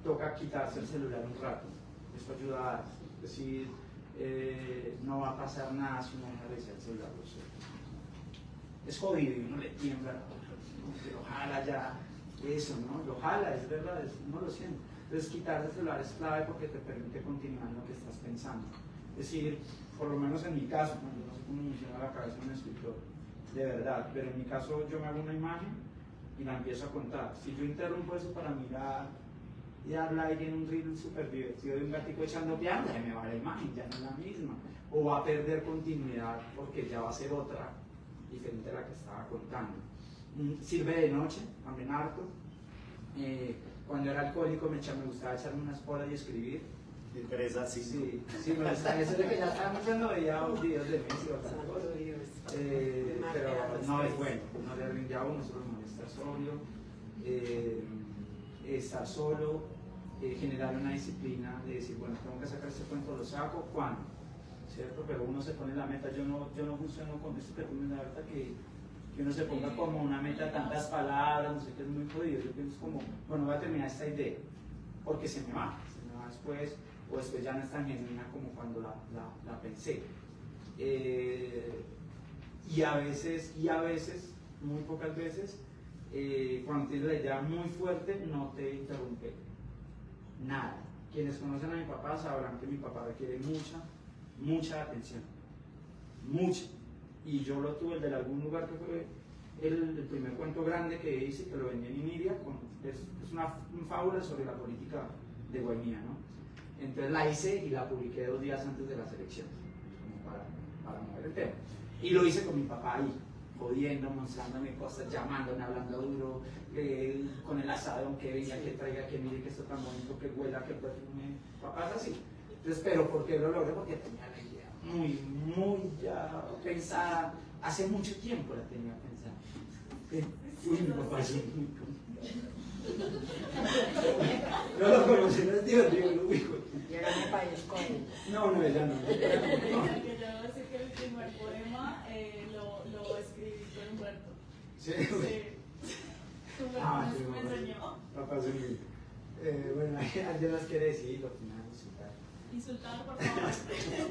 toca quitarse el celular un rato, esto ayuda, es decir, no va a pasar nada si uno deja de revisar el celular. Es jodido y uno le tiembla, pero ojalá ya, eso, ¿no? Lo jala, es verdad, uno lo siente. Entonces quitar el celular es clave porque te permite continuar en lo que estás pensando. Es decir, por lo menos en mi caso, no sé cómo funciona la cabeza de un escritor, de verdad, pero en mi caso yo me hago una imagen y la empiezo a contar. Si yo interrumpo eso para mirar y dar like en un reel súper divertido de un gatico echando piano, ya me va la imagen, ya no es la misma, o va a perder continuidad porque ya va a ser otra diferente a la que estaba contando. Sirve de noche, también harto. Cuando era alcohólico me gustaba echarme unas polas y escribir. Empresa, sí. Sí, me gustaba. Eso es de que ya estaba mucho, veía videos de Messi o tal cosa. Pero no es bueno, no le rinde a uno, solo molesta sobrio. Estar solo, generar una disciplina de decir, bueno, tengo que sacar este cuento, lo saco, ¿cuándo? ¿Cierto? Pero uno se pone la meta, yo no funciono con este perfume, la verdad que uno se ponga como una meta, tantas palabras, no sé qué, es muy jodido. Yo pienso como, bueno, voy a terminar esta idea, porque se me va después, o después ya no es tan genuina como cuando la pensé. Y a veces, muy pocas veces, cuando tienes la idea muy fuerte, no te interrumpe nada. Quienes conocen a mi papá sabrán que mi papá requiere mucha atención, mucha. Y yo lo tuve, el de algún lugar que fue el primer cuento grande que hice, que lo vendí en Iniria, es una fábula sobre la política de Guainía, ¿no? Entonces la hice y la publiqué 2 días antes de las elecciones, como para mover el tema. Y lo hice con mi papá ahí, jodiendo, mostrándome cosas, llamándome, hablando duro, con el asadón, que venga, que traiga, que mire que esto tan bonito, que huela, que perfume. Papá es así. Entonces, pero ¿por qué lo logré? Porque tenía la idea muy ya pensada. Hace mucho tiempo la tenía pensada. Uy, mi papá es muy... No lo conocí, no es divertido, lo ubico. Llega a mi país con él. No, ella no. Que yo sé que el primer poema lo escribí con Humberto. Sí. Humberto me enseñó. Papá es muy... bueno, alguien nos quiere decir lo final, insultar. Insultar, por favor.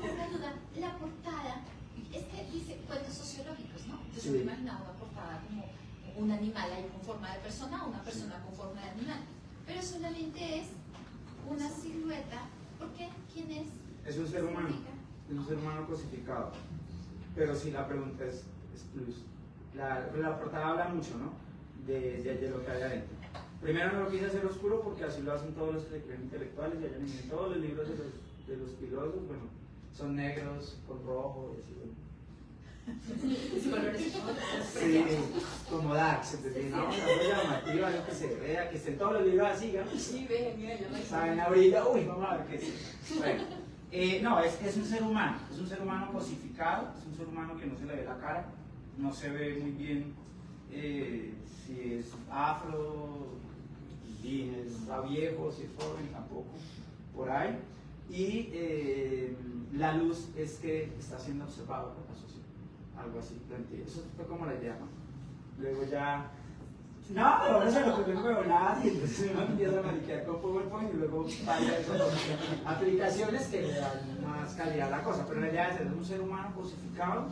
Una duda, la portada, es que dice cuentos sociológicos, ¿no? Yo Sí. me imaginaba una portada como un animal ahí con forma de persona, una persona con forma de animal, pero solamente es una silueta, porque ¿quién es? Es un ser humano, es un ser humano cosificado. Pero si la pregunta es plus. La portada habla mucho, ¿no? De lo que hay adentro. Primero no lo quise hacer oscuro porque así lo hacen todos los que creen intelectuales y allá en todos los libros de los filósofos, bueno, son negros con rojo y así, bueno. Sí, como darks, entonces, no, una cosa llamativa, algo que se vea, que estén todos los libros así, ¿no? Sí, ve, mira, yo no sé. Saben ahorita, uy, vamos a ver qué es. Bueno, no, es un ser humano cosificado, es un ser humano que no se le ve la cara, no se ve muy bien si es afro, si está viejo, si es joven, tampoco, por ahí. Y la luz es que está siendo observado por la sociedad. Algo así, eso fue como la idea, ¿no? Luego ya, no se lo ocurrió huevonadas y entonces uno empieza a mariquear con PowerPoint y luego vaya eso con aplicaciones que le dan más calidad a la cosa, pero la idea es ser un ser humano cosificado,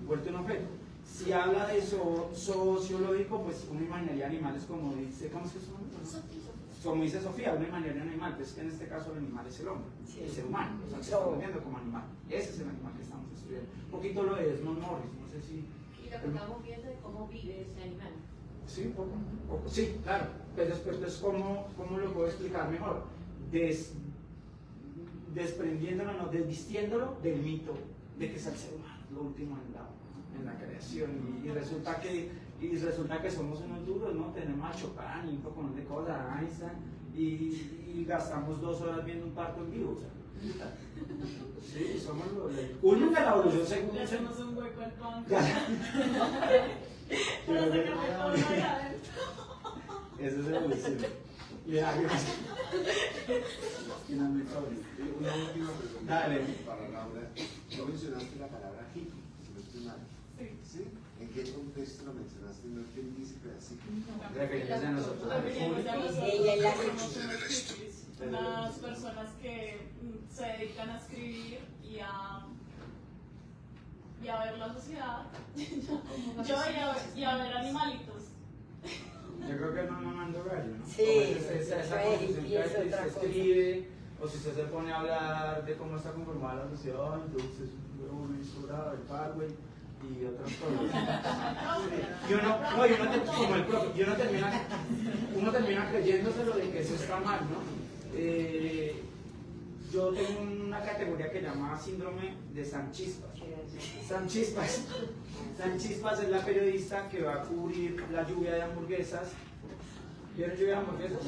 vuelto un objeto. Si habla de eso sociológico, pues uno imaginaría animales como dice, ¿cómo es que son? Como dice Sofía, uno imaginaría un animal, pues que en este caso el animal es el hombre, Sí. el ser humano, o sea, que estamos viendo como animal. Ese es el animal que estamos estudiando. Un poquito lo de Desmond Morris, no sé si... Y lo que estamos viendo de cómo vive ese animal. Sí, un poco. Sí, claro. Pero después, ¿cómo lo puedo explicar mejor? Desprendiéndolo, no, desvistiéndolo del mito de que es el ser humano, lo último en la creación. Y resulta que somos unos duros, ¿no? Tenemos a Chopin y un poco de cosas, a Einstein, y gastamos 2 horas viendo un parto en vivo. O sea, sí, somos el culmen de la evolución según... Le hacemos un hueco al pan. Para sacarle todo ahí adentro. Eso es evolución. Mira, una última pregunta. Dale. Para Laura, tú mencionaste la palabra hippie, si no estoy mal. Sí. ¿En qué contexto lo mencionaste? ¿No quién dice pedacito? Refiriéndose a nosotros. Refiriéndose a nosotros, Ella y la somos unos hippies, unas personas que se dedican a escribir y a ver la sociedad y a ver animalitos. Yo creo que no mamando gallo, ¿no? Sí, Esa eso es, concepción y es que otra se cosa. escribe, O si usted se pone a hablar de cómo está conformada la sociedad, entonces una historia del Parkway y otras cosas. Y uno termina creyéndoselo de que eso está mal, ¿no? Yo tengo una categoría que llama síndrome de Sanchispas. Sanchispas es la periodista que va a cubrir la lluvia de hamburguesas. ¿Vieron lluvia de hamburguesas?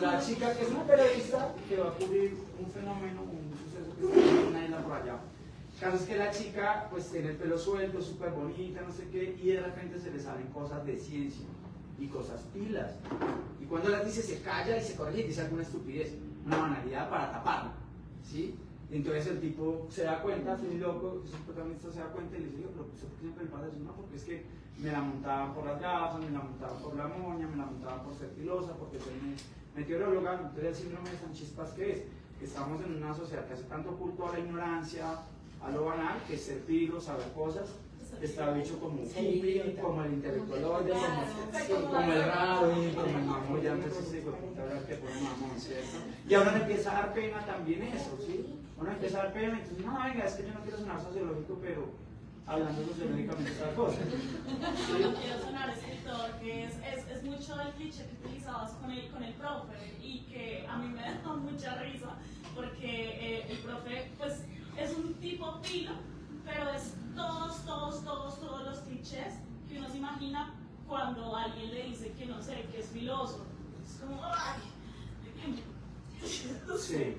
La chica que es una periodista que va a cubrir un fenómeno, un suceso que está en una isla por allá. El caso es que la chica pues tiene el pelo suelto, súper bonita, no sé qué, y de repente se le salen cosas de ciencia y cosas pilas. Y cuando las dice se calla y se corrige y dice alguna estupidez, una banalidad para taparla, ¿sí? Y entonces el tipo se da cuenta, es muy loco, el protagonista se da cuenta y le dice, yo, pero ¿por qué siempre me pasa eso? No, porque es que me la montaban por las gafas, me la montaban por la moña, me la montaban por ser filosa, porque soy meteoróloga. Entonces el síndrome de Sanchispas, ¿qué es? Que estamos en una sociedad que hace tanto culto a la ignorancia, a lo banal, que es ser pilo, saber cosas, está dicho como un hippie, como el intelectualoide, como el raro, como el mamón, ya entonces se hablar que pone mamón, ¿cierto? Y ahora le empieza a dar pena también eso, ¿sí? Uno empieza a dar pena y entonces, no, venga, es que yo no quiero sonar sociológico, pero hablando sociológicamente de tal cosa. Yo no quiero sonar escritor, que es mucho el cliché que utilizabas con el profe y que a mí me da mucha risa porque el profe pues es un tipo pilo, pero es todos los clichés que uno se imagina cuando alguien le dice que no sé, que es filoso. Es como, ¡ay! Sí.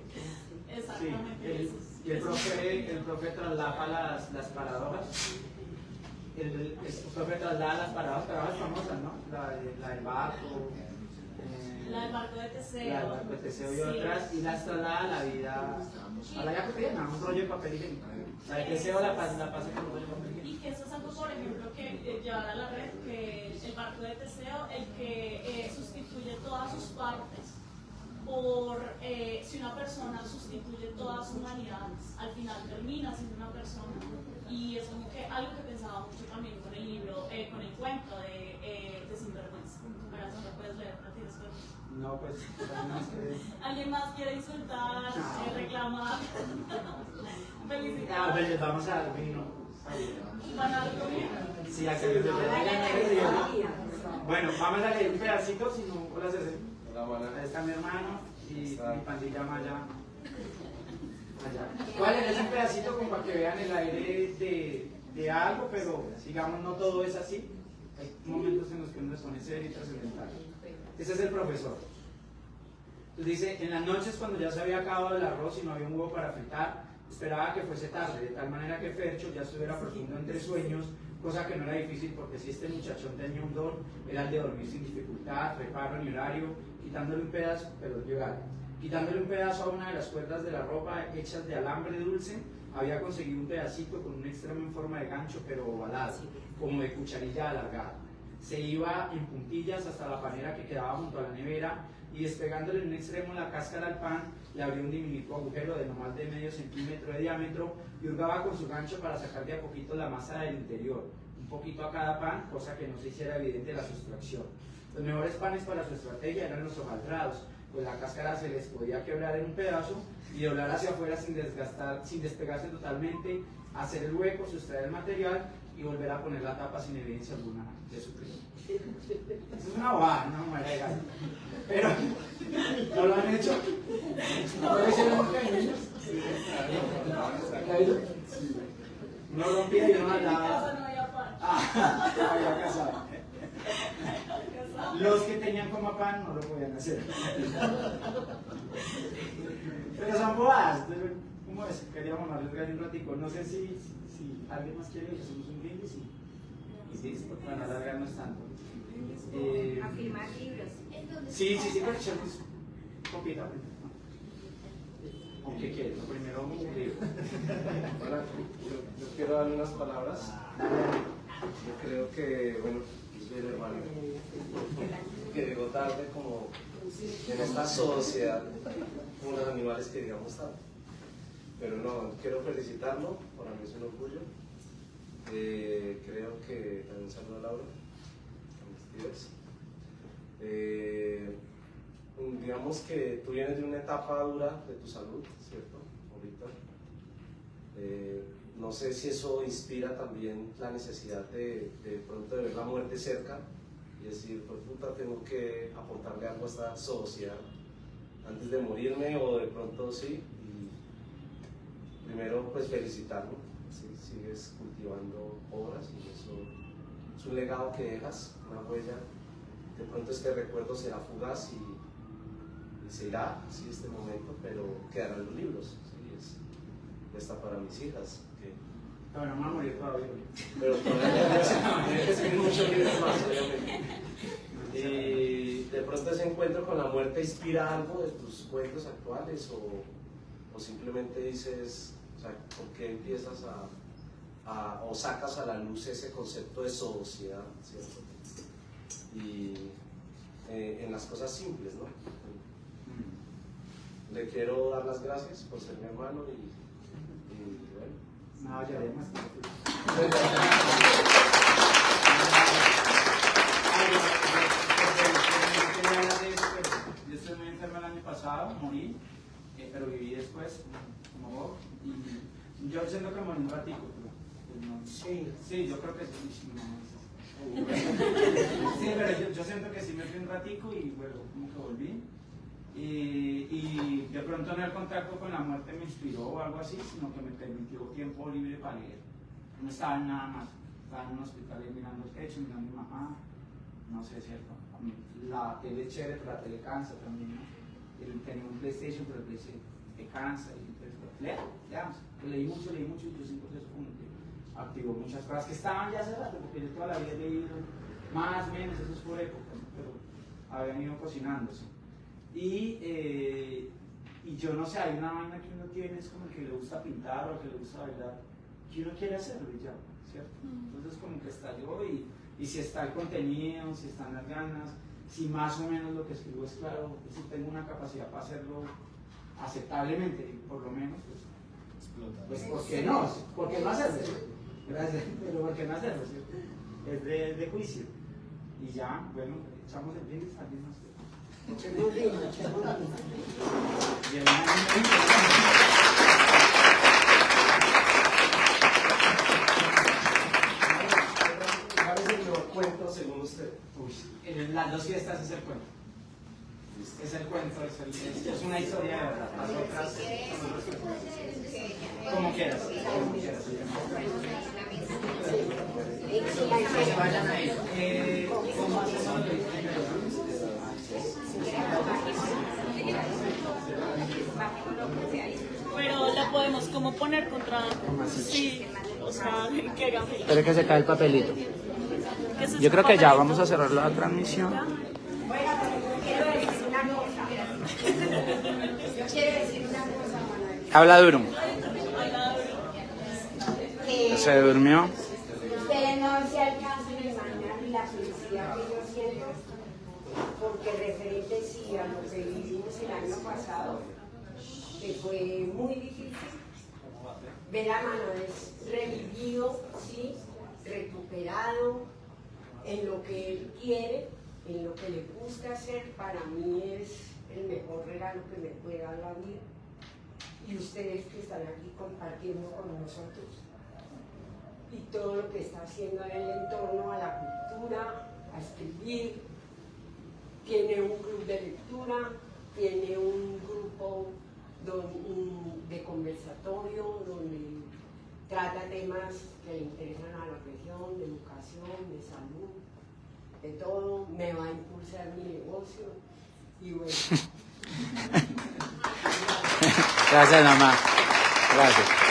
Exactamente. Sí. Y el profe traslapa las paradojas. El profe traslada las paradojas famosas, ¿no? La del barco. La del barco de Teseo. La del barco de Teseo y otras, y las traslada a la vida cotidiana, un rollo de papel higiénico. La de Teseo la pasa con un rollo de papel higiénico. Y que eso es algo, por ejemplo, que llevar a la red, que el barco de Teseo, el que sustituye todas sus partes por, si una persona sustituye toda su humanidad, al final termina siendo una persona. Y es como que algo que pensaba mucho también con el libro, con el cuento de Sinvergüenza. Pero eso no puedes leer, no tienes permiso. No, pues, ¿Alguien más quiere insultar, reclamar? Felicitar. Ah, pues les vamos a dar vino. ¿Van a dar comida? Sí, a que les Bueno, vamos a leer un pedacito, si no, hola César. Ahí está mi hermano y mi pandilla Maya. Allá. Voy a leerles un pedacito como para que vean el aire de algo, pero digamos no todo es así. Hay momentos en los que uno se pone serio y trascendental. Ese es el profesor. Entonces dice, en las noches cuando ya se había acabado el arroz y no había un huevo para fritar, esperaba que fuese tarde, de tal manera que Fercho ya estuviera profundo entre sueños, cosa que no era difícil porque si este muchachón tenía un don, era el de dormir sin dificultad, reparo ni horario, quitándole un pedazo, quitándole un pedazo a una de las cuerdas de la ropa hechas de alambre dulce, había conseguido un pedacito con un extremo en forma de gancho pero ovalado, como de cucharilla alargada. Se iba en puntillas hasta la panera que quedaba junto a la nevera y despegándole en un extremo la cáscara al pan, le abrió un diminuto agujero de no más de medio centímetro de diámetro y hurgaba con su gancho para sacar de a poquito la masa del interior, un poquito a cada pan, cosa que no se hiciera evidente la sustracción. Los mejores panes para su estrategia eran los hojaldrados, pues la cáscara se les podía quebrar en un pedazo y doblar hacia afuera sin despegarse totalmente, hacer el hueco, sustraer el material y volver a poner la tapa sin evidencia alguna de su crimen. Eso es una bobada, no me da. Pero, ¿no lo han hecho? ¿No lo hicieron nunca de niños? Uno rompía y uno andaba. Había casado. Los que tenían como pan no lo podían hacer. Pero son bobadas. ¿Cómo es? Queríamos arriesgar un ratico. No sé si alguien más quiere que hacemos un brindis y sí, para no alargarnos tanto. A firmar libros. Sí, pero echamos copita primero. Aunque quieres, primero un libro. Hola, yo quiero darle unas palabras. Yo creo que, bueno, soy el hermano que llegó tarde como en esta sociedad, como los animales que digamos tarde. Pero no, quiero felicitarlo, para mí es un orgullo. Creo que también saludo a Laura, a mis tíos. digamos que tú vienes de una etapa dura de tu salud, ¿cierto? Ahorita. No sé si eso inspira también la necesidad de pronto de ver la muerte cerca y decir, pues puta, tengo que aportarle algo a esta sociedad antes de morirme, o de pronto sí. Y primero pues felicitarlo, ¿sí? Sigues cultivando obras y eso es un legado que dejas, una huella. De pronto este recuerdo será fugaz y se irá, sí, este momento, pero quedarán los libros, ¿sí? Está para mis hijas. Pero no me voy a morir todavía. Pero todavía hay muchos libros más, obviamente. Y de pronto ese encuentro con la muerte inspira algo de tus cuentos actuales, o simplemente dices, o sea, ¿por qué empiezas o sacas a la luz ese concepto de sociedad, ¿cierto? Y en las cosas simples, ¿no? Le quiero dar las gracias por ser mi hermano y bueno. No, ya además. Yo estuve muy enfermo el año pasado, morí, pero viví después, como vos. Y yo siento que morí un ratico, pero no. Sí, yo creo que sí. Sí, pero yo siento que sí me fui un ratico y luego como que volví. Y de pronto no el contacto con la muerte me inspiró o algo así, sino que me permitió tiempo libre para leer. No estaba en nada más, estaba en un hospital mirando el techo, mirando a mi mamá, no sé, cierto. La tele es chévere, pero la tele cansa también, ¿no? Él tenía un PlayStation, pero el PlayStation te cansa. Y entonces, leí mucho y yo siento que eso como que activó muchas cosas que estaban ya hace rato, porque yo toda la vida he leído más o menos, eso es por época, ¿no? Pero habían ido cocinándose. Y yo no sé, hay una vaina que uno tiene, es como el que le gusta pintar o el que le gusta bailar, que uno quiere hacerlo y ya, ¿cierto? Entonces como que estalló y si está el contenido, si están las ganas, si más o menos lo que escribo es claro, si tengo una capacidad para hacerlo aceptablemente, por lo menos, pues ¿por qué no? ¿Por qué no hacerlo? Gracias, pero ¿por qué no hacerlo? ¿Cierto? Es de juicio. Y ya, bueno, echamos el brindis también más. ¿Cuál es el mejor cuento según usted? Las dos fiestas es el cuento. Es el cuento, es una historia de verdad. Las otras, como quieras. Pero la podemos como poner contra... Sí, o sea, que hagan... Espera que se cae el papelito. Yo creo que ya vamos a cerrar la transmisión. Habla duro. Se durmió. Ustedes no se alcanzan a imaginar la felicidad que yo siento, porque referente sí a lo que vivimos el año pasado, que fue muy difícil, ver a Manuel revivido, ¿sí? Recuperado en lo que él quiere, en lo que le gusta hacer, para mí es el mejor regalo que me puede dar la vida. Y ustedes que están aquí compartiendo con nosotros, y todo lo que está haciendo él en torno a la cultura, a escribir. Tiene un club de lectura, tiene un grupo de conversatorio donde trata temas que le interesan a la región, de educación, de salud, de todo. Me va a impulsar mi negocio y bueno. Gracias, mamá. Gracias.